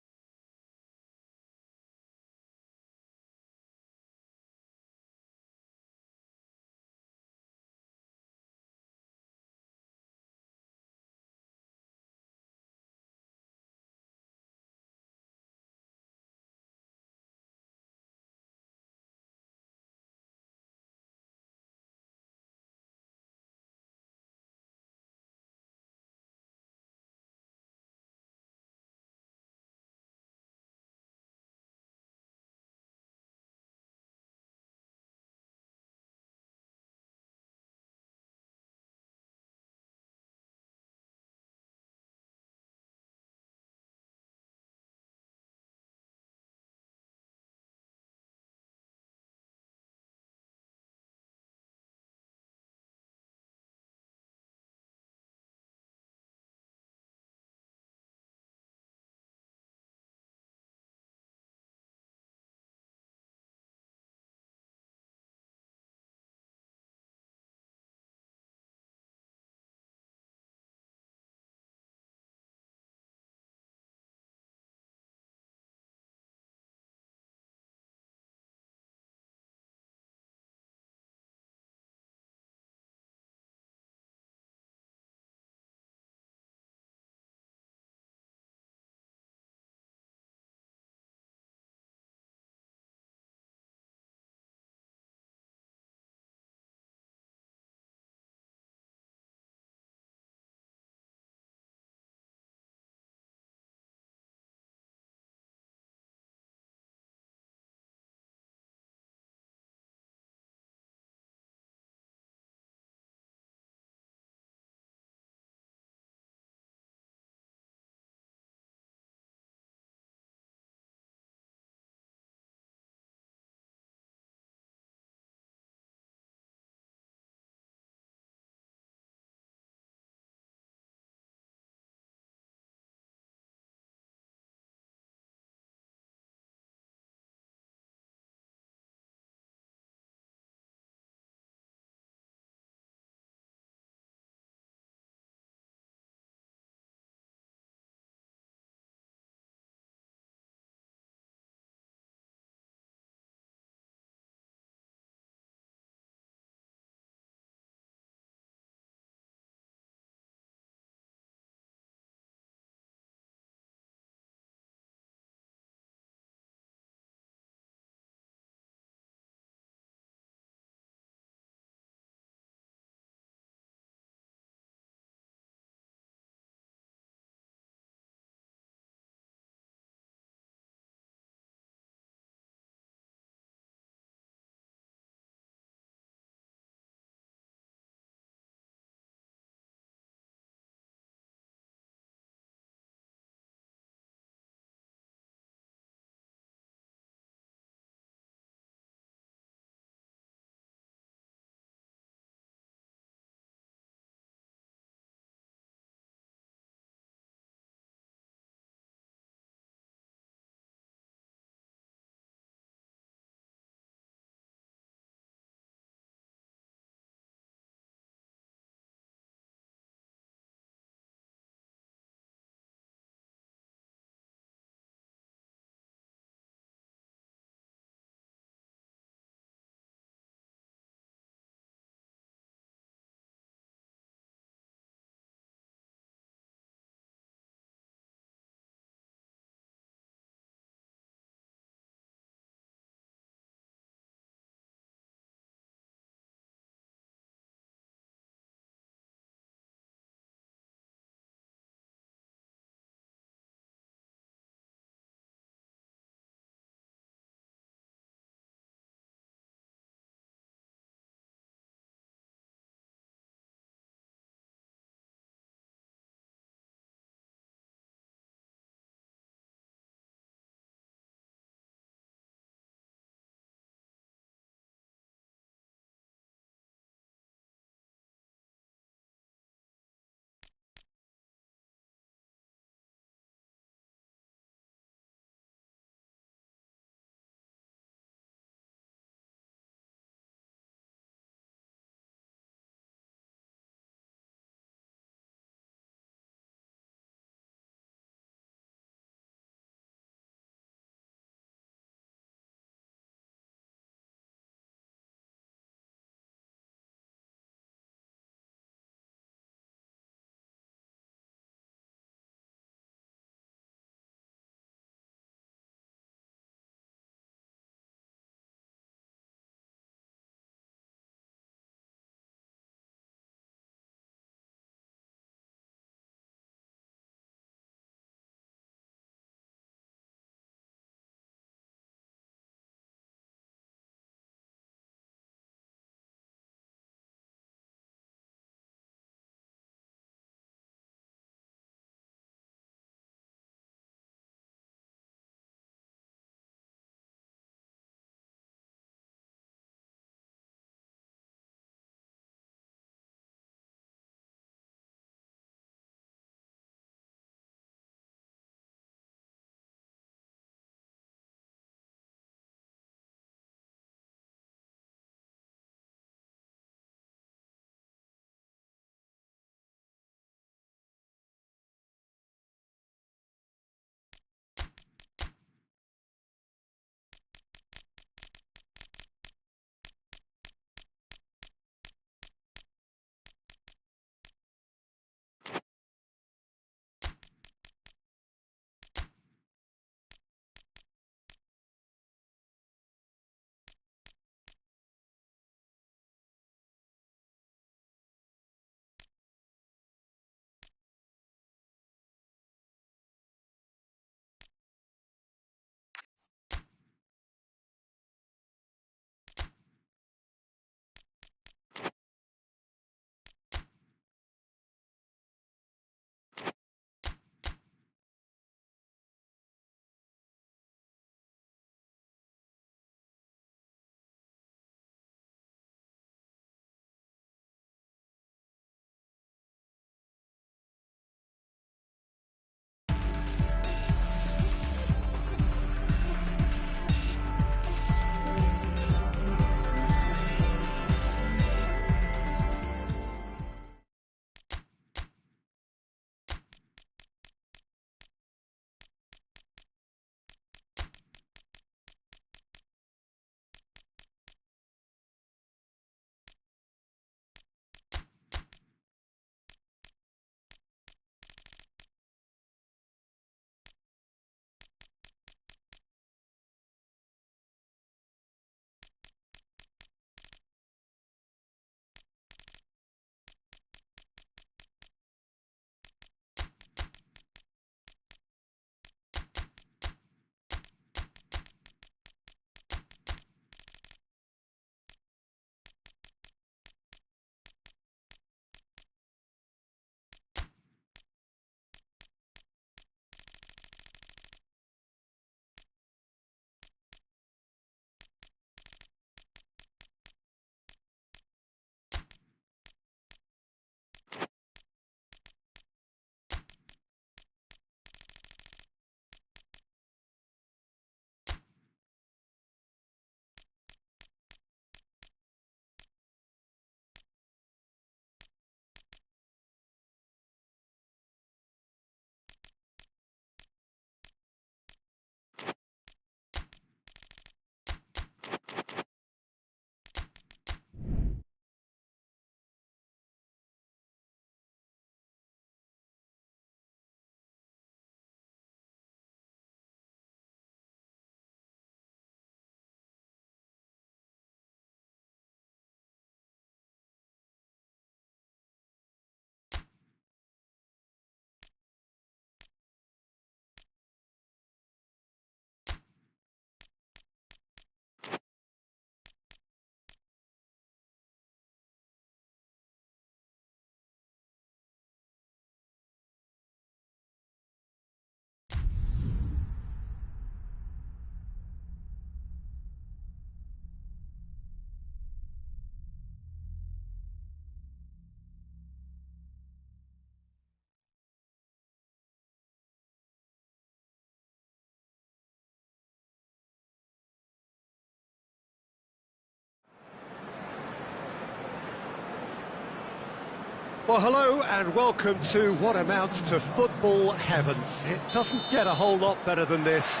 Well, hello and welcome to what amounts to football heaven. It doesn't get a whole lot better than this.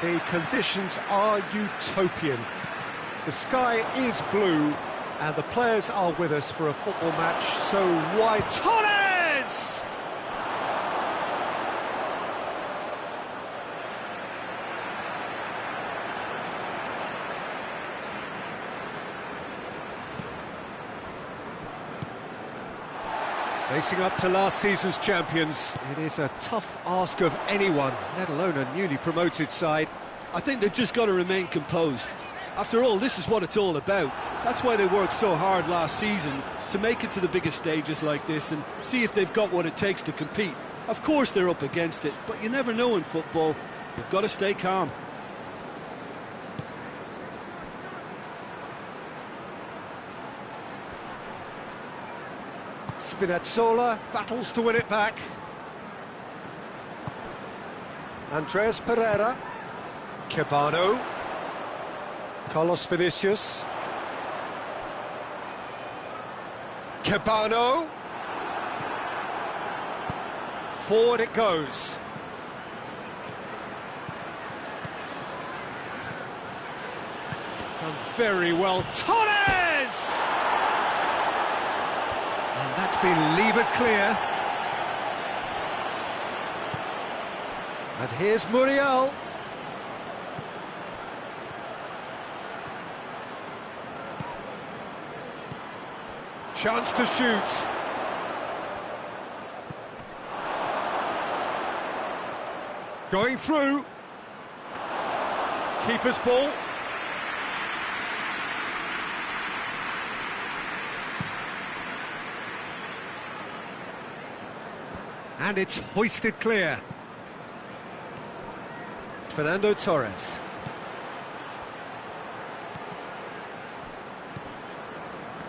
The conditions are utopian. The sky is blue and the players are with us for a football match so wide. Torres! Facing up to last season's champions, it is a tough ask of anyone, let alone a newly promoted side. I think they've just got to remain composed. After all, this is what it's all about. That's why they worked so hard last season, to make it to the biggest stages like this and see if they've got what it takes to compete. Of course they're up against it, but you never know in football. You've got to stay calm. Spinazzola battles to win it back. Andreas Pereira. Cabano. Carlos Vinicius. Cabano. Forward it goes. Done very well. Torres! And that's been levered clear. And here's Muriel. Chance to shoot. Going through. Keeper's ball. And it's hoisted clear. Fernando Torres.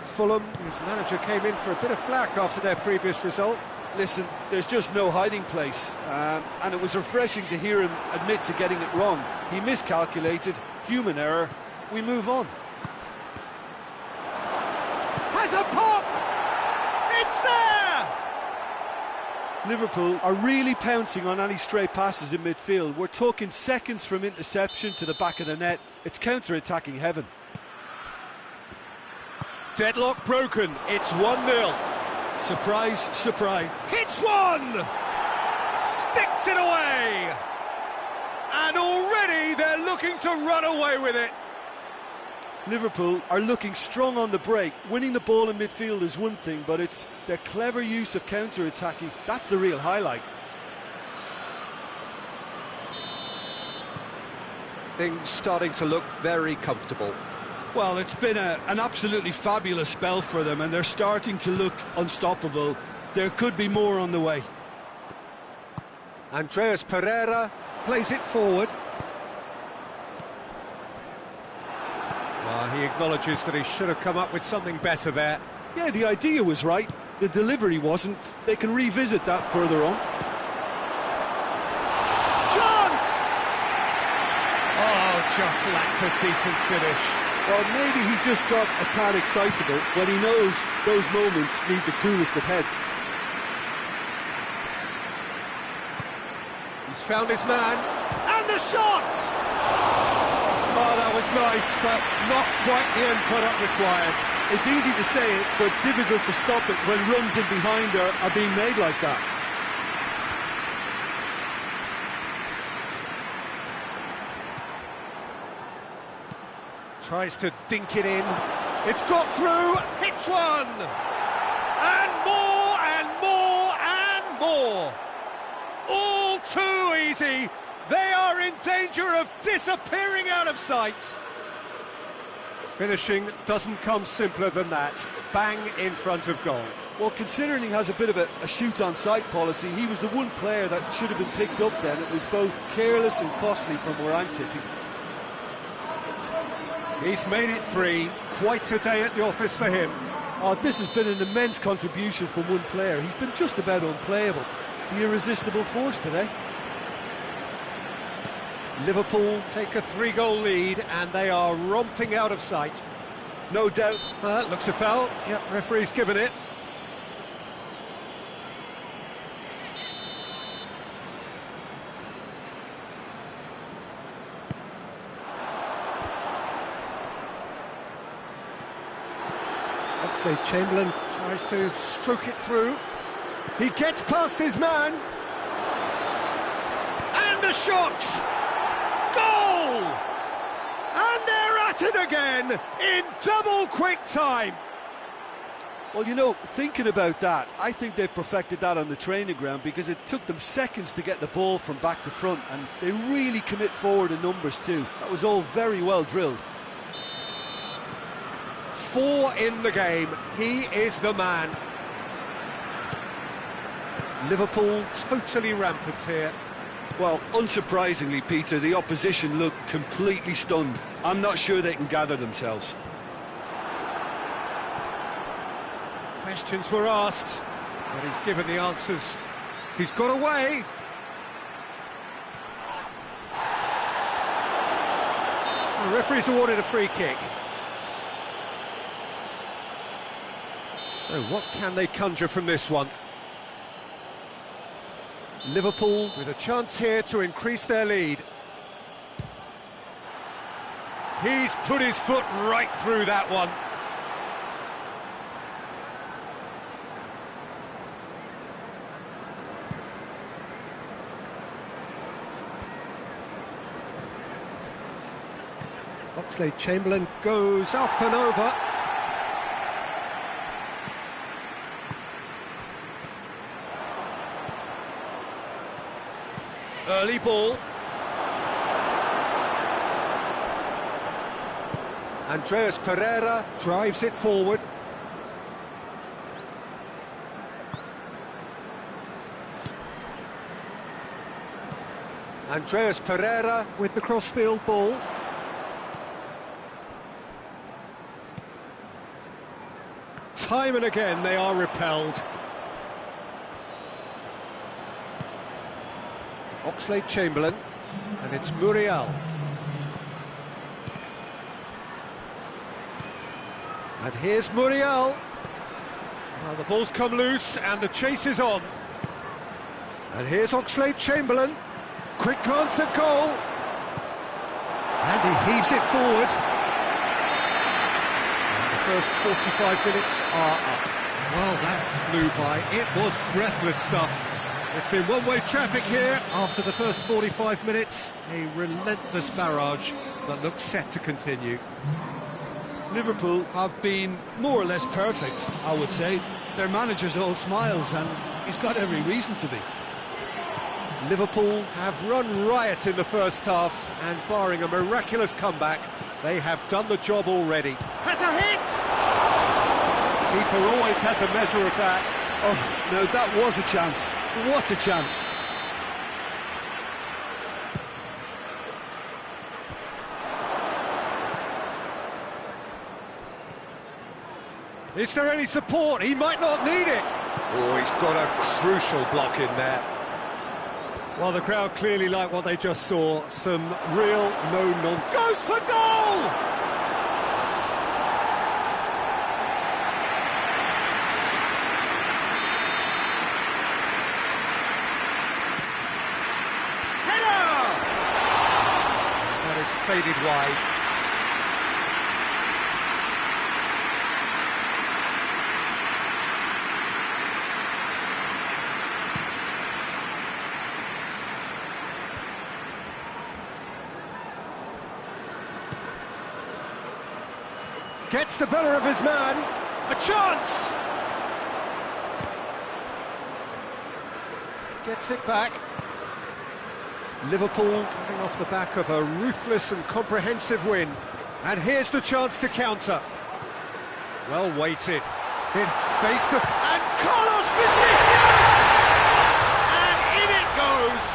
Fulham, whose manager came in for a bit of flack after their previous result. Listen, there's just no hiding place, and it was refreshing to hear him admit to getting it wrong. He miscalculated, human error, we move on. Has a pop! It's there! Liverpool are really pouncing on any stray passes in midfield. We're talking seconds from interception to the back of the net. It's counter-attacking heaven. Deadlock broken, it's 1-0. Surprise, surprise. Hits one! Sticks it away! And already they're looking to run away with it. Liverpool are looking strong on the break. Winning the ball in midfield is one thing, but it's their clever use of counter-attacking. That's the real highlight. Things starting to look very comfortable. Well, it's been an absolutely fabulous spell for them, and they're starting to look unstoppable. There could be more on the way. Andreas Pereira plays it forward. Well, he acknowledges that he should have come up with something better there. Yeah, the idea was right. The delivery wasn't. They can revisit that further on. Chance! Oh, just lacked a decent finish. Well, maybe he just got a tad excitable, but he knows those moments need the coolest of heads. He's found his man, and the shot! Oh, that was nice, but not quite the end product required. It's easy to say it, but difficult to stop it when runs in behind are being made like that. Tries to dink it in. It's got through, hits one! And more, and more, and more! All too easy! They are in danger of disappearing out of sight! Finishing doesn't come simpler than that. Bang in front of goal. Well, considering he has a bit of a shoot-on-sight policy, he was the one player that should have been picked up then. It was both careless and costly from where I'm sitting. He's made it 3. Quite a day at the office for him. Oh, this has been an immense contribution from one player. He's been just about unplayable. The irresistible force today. Liverpool take a 3-goal lead and they are romping out of sight. No doubt. Looks a foul. Yep, referee's given it. Oxlade-Chamberlain tries to stroke it through. He gets past his man. And the shot! Goal! And they're at it again in double quick time. Well, you know, thinking about that, I think they've perfected that on the training ground because it took them seconds to get the ball from back to front, and they really commit forward in numbers too. That was all very well drilled. 4 in the game. He is the man. Liverpool totally rampant here. Well, unsurprisingly, Peter, the opposition look completely stunned. I'm not sure they can gather themselves. Questions were asked, but he's given the answers. He's got away. The referee's awarded a free kick. So what can they conjure from this one? Liverpool with a chance here to increase their lead. He's put his foot right through that one. Oxlade-Chamberlain goes up and over. Early ball. Andreas Pereira drives it forward. Andreas Pereira with the crossfield ball. Time and again they are repelled. Oxlade-Chamberlain, and it's Muriel. And here's Muriel. Well, the ball's come loose and the chase is on. And here's Oxlade-Chamberlain. Quick glance at goal. And he heaves it forward. And the first 45 minutes are up. Well, that flew by. It was breathless stuff. It's been one-way traffic here after the first 45 minutes. A relentless barrage that looks set to continue. Liverpool have been more or less perfect, I would say. Their manager's all smiles, and he's got every reason to be. Liverpool have run riot in the first half, and barring a miraculous comeback, they have done the job already. Has a hit! Keeper always had the measure of that. Oh, no, that was a chance. What a chance. Is there any support? He might not need it. Oh, he's got a crucial block in there. Well, the crowd clearly like what they just saw. Some real no-nonsense. Goes for goal! Faded wide. Gets the better of his man. A chance! Gets it back. Liverpool coming off the back of a ruthless and comprehensive win. And here's the chance to counter. Well weighted. Hit face to... And Carlos Vinicius! And in it goes!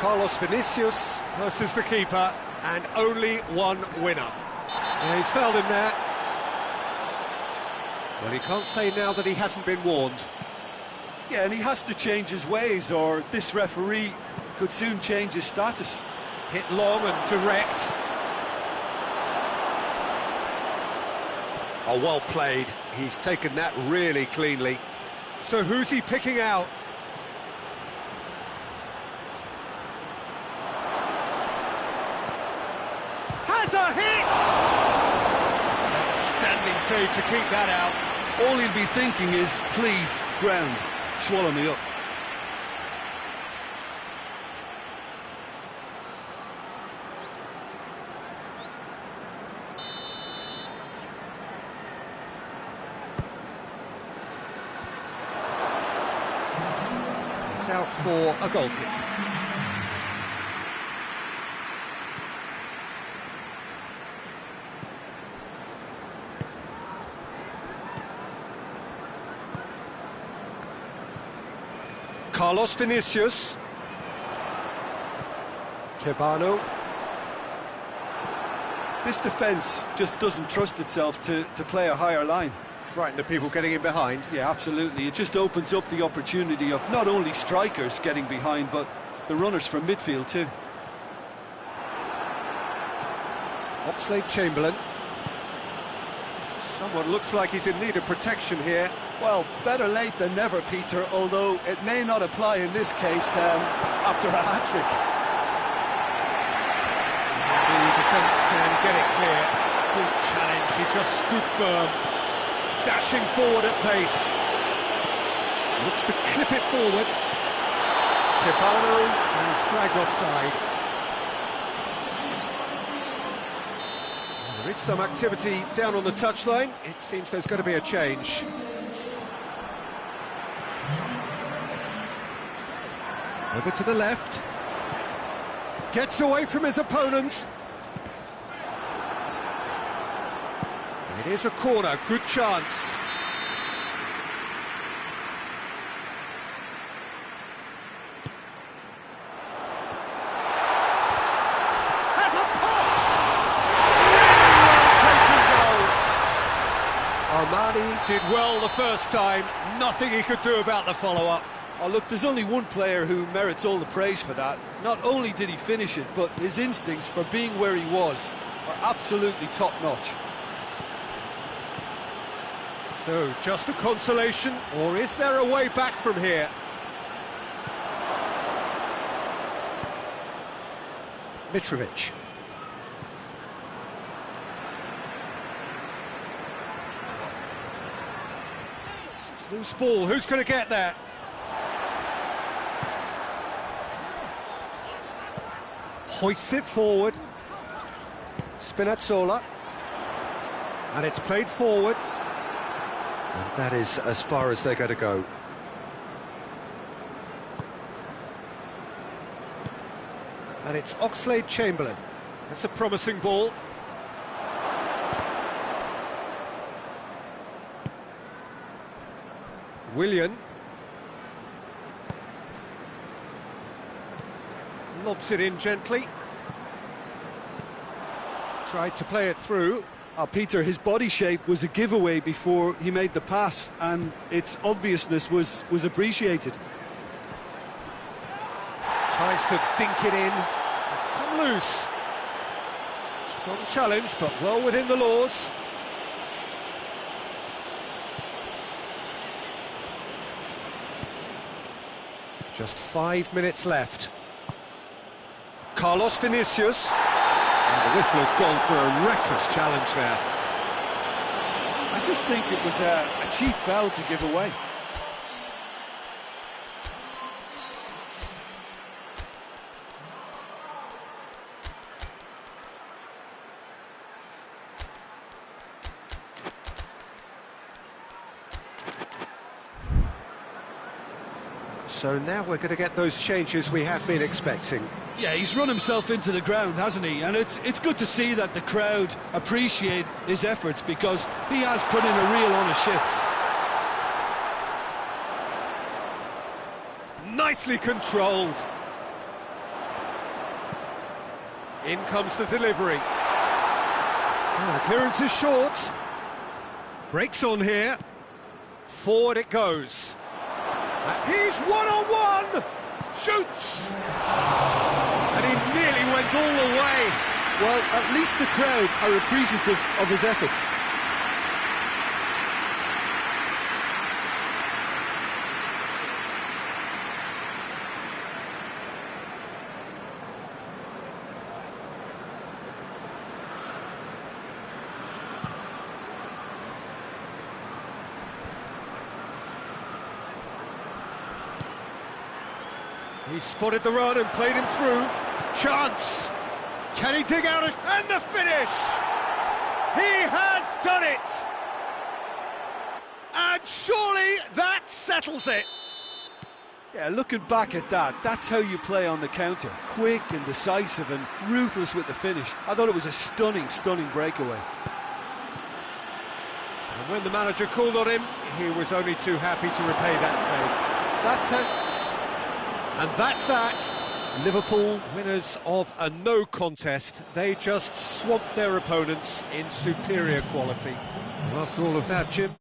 Carlos Vinicius versus the keeper, and only one winner. Yeah, he's fouled him there. Well, he can't say now that he hasn't been warned. Yeah, and he has to change his ways, or this referee could soon change his status. Hit long and direct. Oh, well played. He's taken that really cleanly. So who's he picking out? Has a hit! Outstanding stage to keep that out. All he'll be thinking is, please, ground, swallow me up. It's out for a goal kick. Carlos Vinicius. Kebano. This defence just doesn't trust itself to play a higher line. Frightened of people getting in behind. Yeah, absolutely. It just opens up the opportunity of not only strikers getting behind, but the runners from midfield too. Oxlade-Chamberlain. Someone looks like he's in need of protection here. Well, better late than never, Peter, although it may not apply in this case after a hat-trick. The defence can get it clear. Good challenge, he just stood firm. Dashing forward at pace. Looks to clip it forward. Kebano is flagged offside. There is some activity down on the touchline. It seems there's going to be a change. Over to the left. Gets away from his opponent. It is a corner, good chance. Has a pop! Really well taken goal. Armani did well the first time, nothing he could do about the follow-up. Oh, look, there's only one player who merits all the praise for that. Not only did he finish it, but his instincts for being where he was were absolutely top-notch. So, just a consolation, or is there a way back from here? Mitrovic. Loose ball, who's going to get there? Hoists it forward. Spinazzola. And it's played forward. And that is as far as they're going to go. And it's Oxlade-Chamberlain. That's a promising ball. Willian. Lobs it in gently. Tried to play it through. Peter, his body shape was a giveaway before he made the pass, and its obviousness was appreciated. Tries to dink it in. It's come loose. Strong challenge, but well within the laws. Just 5 minutes left. Carlos Vinicius. And the whistler's gone for a reckless challenge there. I just think it was a cheap foul to give away. So now we're going to get those changes we have been expecting. Yeah, he's run himself into the ground, hasn't he? And it's good to see that the crowd appreciate his efforts, because he has put in a real honest shift. Nicely controlled. In comes the delivery. Oh, the clearance is short. Breaks on here. Forward it goes. He's one-on-one! Shoots! And he nearly went all the way. Well, at least the crowd are appreciative of his efforts. He spotted the run and played him through. Chance! Can he dig out and the finish! He has done it! And surely that settles it! Yeah, looking back at that, that's how you play on the counter. Quick and decisive and ruthless with the finish. I thought it was a stunning, stunning breakaway. And when the manager called on him, he was only too happy to repay that favour. That's how... And that's that. Liverpool, winners of a no contest. They just swamped their opponents in superior quality. And after all of that, Jim...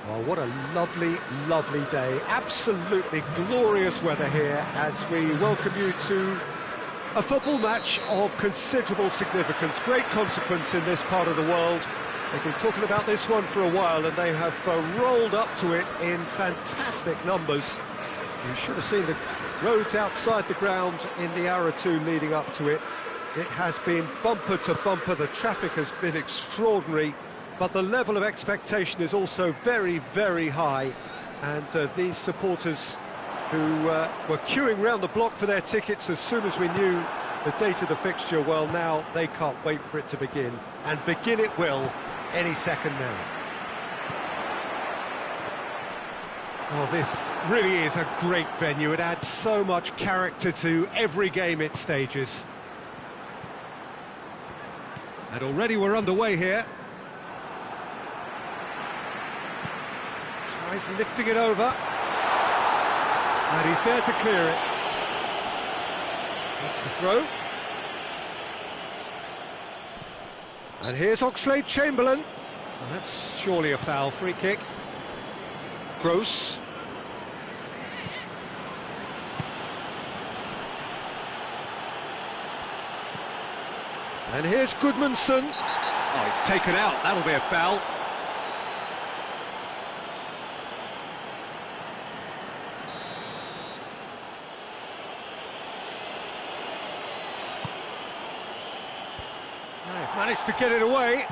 Well, what a lovely, lovely day. Absolutely glorious weather here as we welcome you to a football match of considerable significance, great consequence in this part of the world. They've been talking about this one for a while and they have rolled up to it in fantastic numbers. You should have seen the roads outside the ground in the hour or two leading up to it. It has been bumper to bumper, the traffic has been extraordinary. But the level of expectation is also very, very high. And these supporters who were queuing round the block for their tickets as soon as we knew the date of the fixture, well, now they can't wait for it to begin. And begin it will any second now. Well, this really is a great venue. It adds so much character to every game it stages. And already we're underway here. Tries lifting it over, and he's there to clear it. That's the throw. And here's Oxlade-Chamberlain. And that's surely a foul. Free kick. Gross. And here's Goodmanson. Oh, he's taken out. That'll be a foul. They've managed to get it away.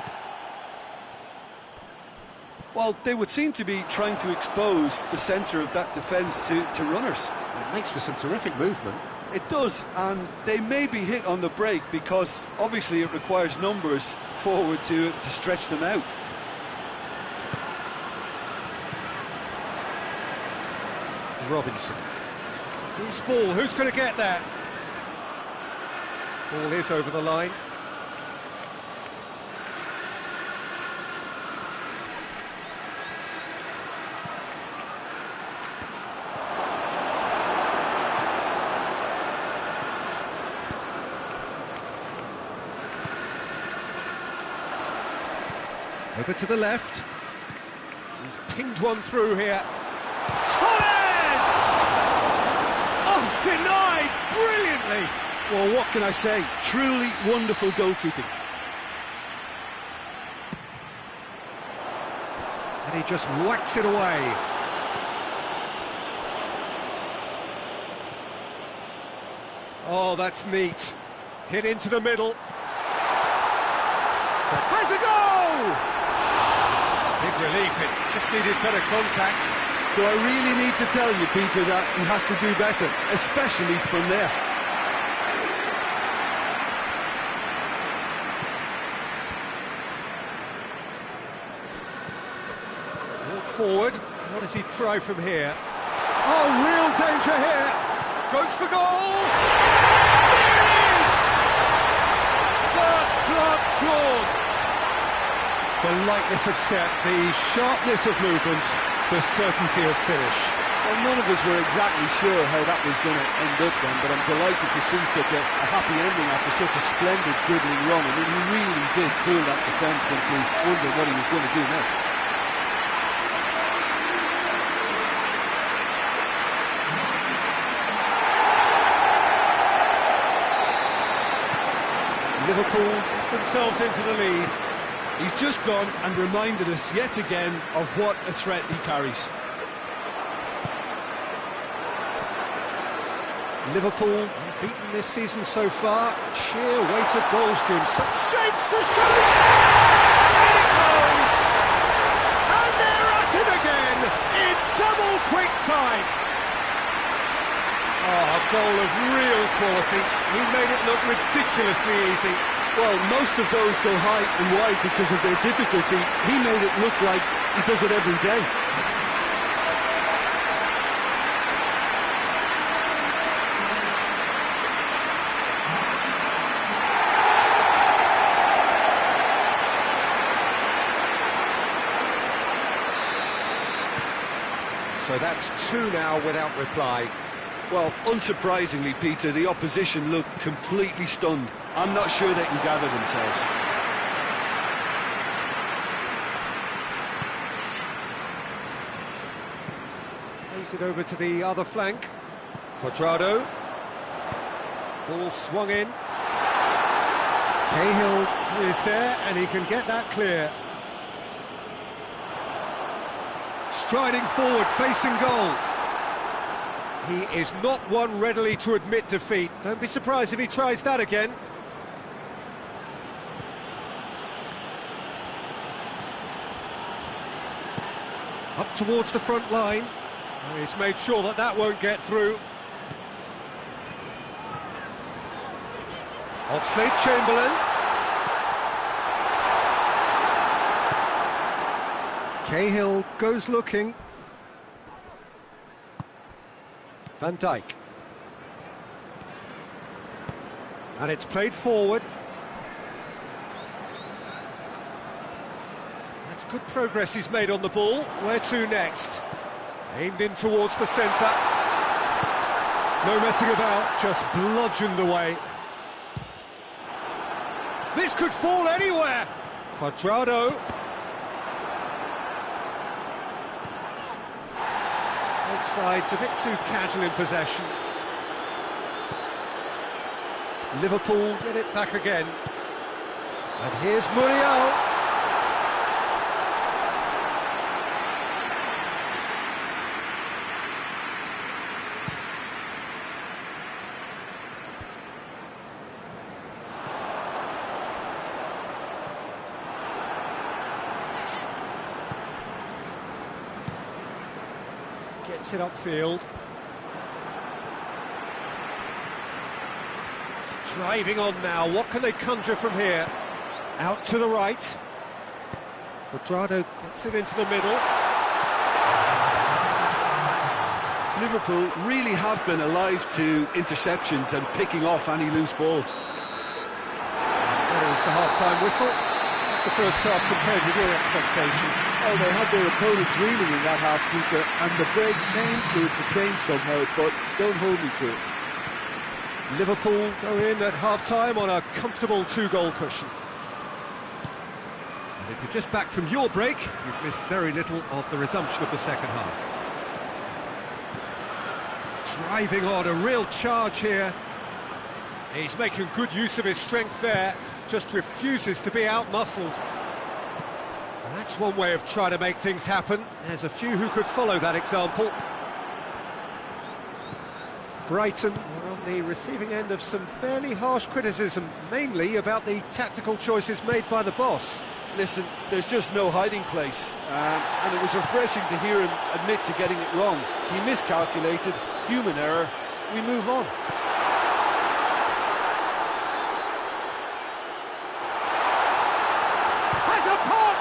Well, they would seem to be trying to expose the centre of that defence to runners. It makes for some terrific movement. It does, and they may be hit on the break because obviously it requires numbers forward to stretch them out. Robinson. Who's ball? Who's going to get that? Ball is over the line. Over to the left. He's pinged one through here. Torres! Oh, denied brilliantly. Well, what can I say? Truly wonderful goalkeeping. And he just whacks it away. Oh, that's neat. Hit into the middle. Has a goal! Big relief, it just needed better contact. Do I really need to tell you, Peter, that he has to do better, especially from there? Walk forward. What does he try from here? Oh, real danger here. Goes for goal. There it is! First blood drawn. The lightness of step, the sharpness of movement, the certainty of finish. Well, none of us were exactly sure how that was going to end up then, but I'm delighted to see such a happy ending after such a splendid dribbling run. I mean, he really did fool that defence into wondering what he was going to do next. Liverpool themselves into the lead. He's just gone and reminded us yet again of what a threat he carries. Liverpool unbeaten this season so far. Sheer weight of goals, Jim. Such shapes to shoot! And it goes! And they're at it again in double quick time. Oh, a goal of real quality. He made it look ridiculously easy. Well, most of those go high and wide because of their difficulty. He made it look like he does it every day. So that's two now without reply. Well, unsurprisingly, Peter, the opposition look completely stunned. I'm not sure they can gather themselves. Plays it over to the other flank. Quadrado. Ball swung in. Cahill is there and he can get that clear. Striding forward, facing goal. He is not one readily to admit defeat. Don't be surprised if he tries that again. Up towards the front line. Oh, he's made sure that that won't get through. Oxlade-Chamberlain. Cahill goes looking. Van Dijk. And it's played forward. That's good progress he's made on the ball. Where to next? Aimed in towards the centre. No messing about, just bludgeoned away. This could fall anywhere. Cuadrado. Both sides a bit too casual in possession. Liverpool get it back again. And here's Muriel. Gets it upfield. Driving on now, what can they conjure from here? Out to the right. Cuadrado gets it into the middle. Liverpool really have been alive to interceptions and picking off any loose balls. There's the half-time whistle. That's the first half compared with your expectations. Oh, they had their opponents reeling in that half, Peter, and the break may influence the change somehow, but don't hold me to it. Liverpool go in at half-time on a comfortable 2-goal cushion. And if you're just back from your break, you've missed very little of the resumption of the second half. Driving on, a real charge here. He's making good use of his strength there, just refuses to be out-muscled. That's one way of trying to make things happen. There's a few who could follow that example. Brighton were on the receiving end of some fairly harsh criticism, mainly about the tactical choices made by the boss. Listen, there's just no hiding place, and it was refreshing to hear him admit to getting it wrong. He miscalculated, human error, we move on. Has a pop!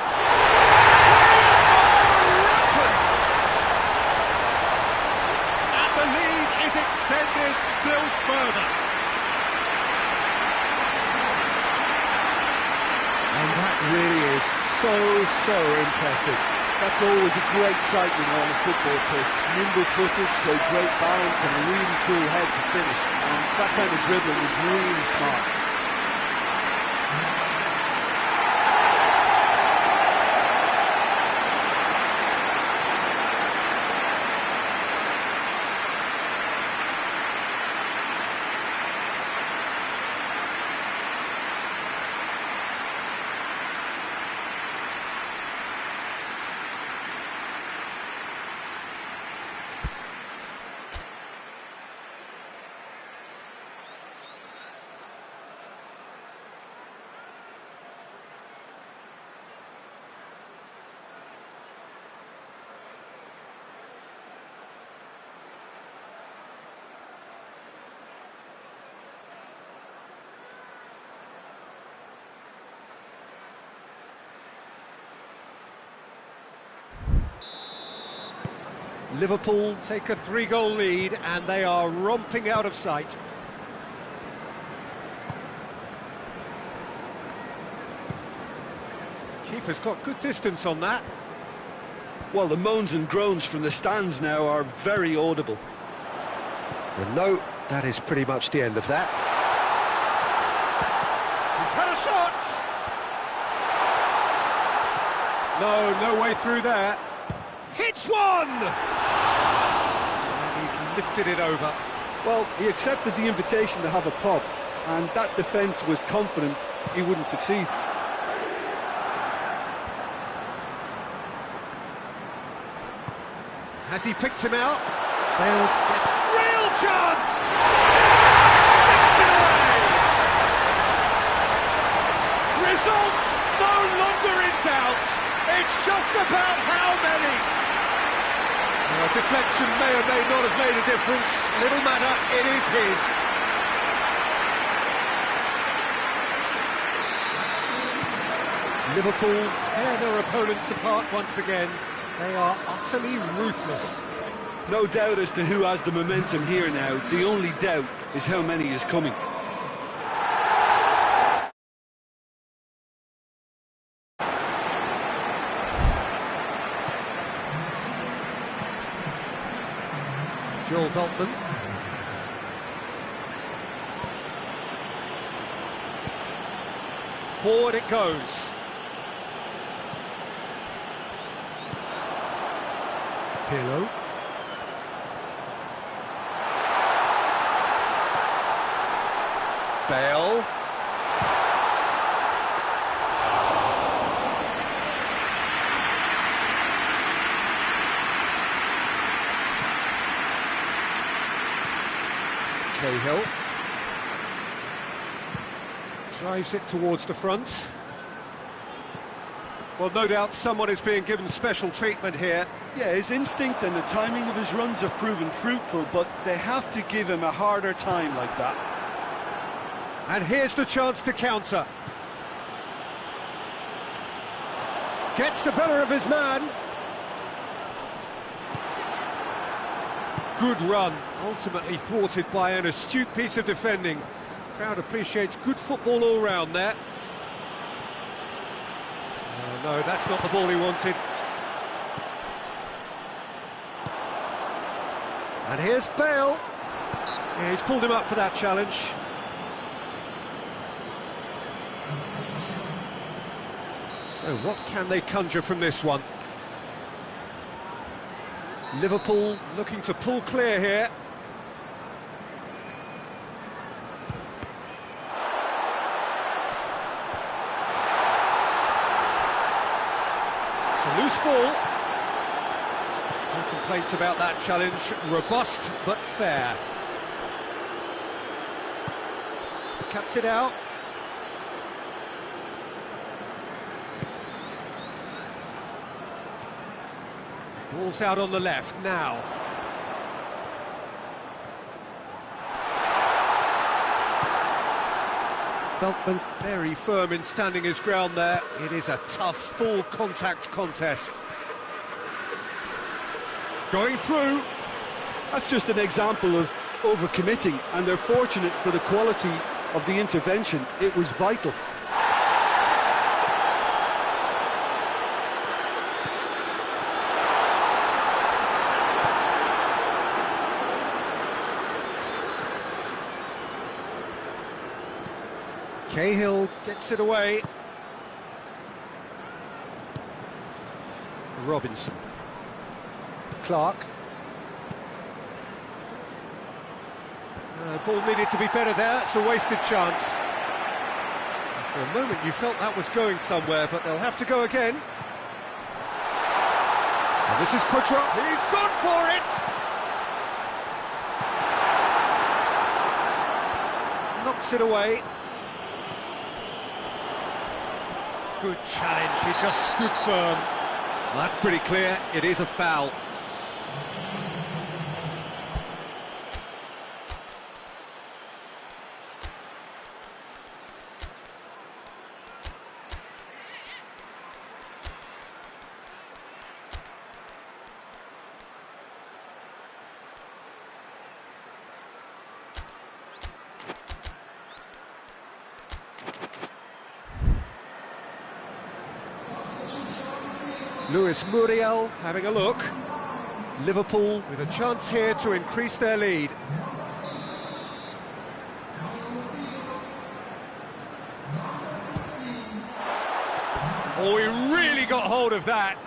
And the lead is extended still further. And that really is so impressive. That's always a great sight, you know, on a football pitch. Nimble-footed, showed great balance and a really cool head to finish. And that kind of dribbling is really smart. Liverpool take a 3-goal lead and they are romping out of sight. Keeper's got good distance on that. Well, the moans and groans from the stands now are very audible. And no, that is pretty much the end of that. He's had a shot! No way through there. Hits one! And he's lifted it over. Well, he accepted the invitation to have a pop, and that defence was confident he wouldn't succeed. Has he picked him out? Bale gets real chance! Sticks it away! Result no longer in doubt. It's just about how many. A deflection may or may not have made a difference. Little matter, it is his. Liverpool tear their opponents apart once again. They are utterly ruthless. No doubt as to who has the momentum here now. The only doubt is how many is coming. Joel Veltman. Forward it goes. Pirlo. Bale. Cahill. Drives it towards the front. Well, no doubt someone is being given special treatment here. Yeah, his instinct and the timing of his runs have proven fruitful, but they have to give him a harder time like that. And here's the chance to counter. Gets the better of his man. Good run, ultimately thwarted by an astute piece of defending. Crowd appreciates good football all round there. No, that's not the ball he wanted. And here's Bale. Yeah, he's pulled him up for that challenge. So what can they conjure from this one? Liverpool looking to pull clear here. It's a loose ball. No complaints about that challenge. Robust but fair. Cuts it out. Ball's out on the left now. Veltman very firm in standing his ground there. It is a tough, full contact contest. Going through. That's just an example of overcommitting, and they're fortunate for the quality of the intervention. It was vital. Cahill gets it away. Robinson. Clark. Ball needed to be better there. It's a wasted chance. For a moment you felt that was going somewhere, but they'll have to go again. And this is Kudra. He's gone for it! Knocks it away. Good challenge, he just stood firm. Well, that's pretty clear, it is a foul. Luis Muriel having a look. Liverpool with a chance here to increase their lead. Oh, he really got hold of that.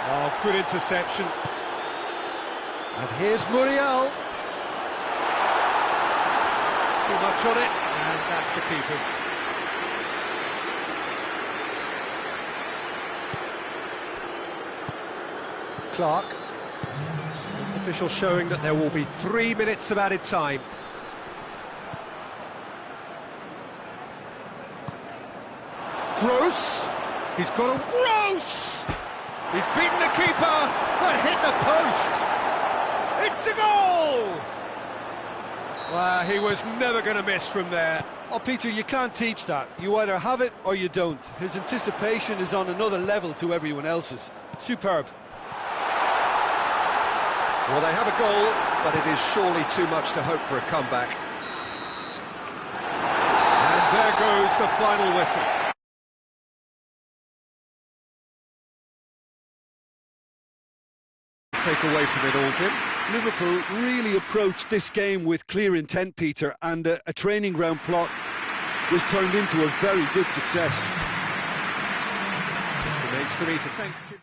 Oh, good interception. And here's Muriel. Too much on it, and that's the keeper's. Clark. This official showing that there will be 3 minutes of added time. Gross. He's got a Gross! He's beaten the keeper, but hit the post. It's a goal! Well, he was never going to miss from there. Oh, Peter, you can't teach that. You either have it or you don't. His anticipation is on another level to everyone else's. Superb. Well, they have a goal, but it is surely too much to hope for a comeback. And there goes the final whistle. take away from it all, Jim? Liverpool really approached this game with clear intent, Peter, and a training ground plot was turned into a very good success. Just remains for me to thank Jim.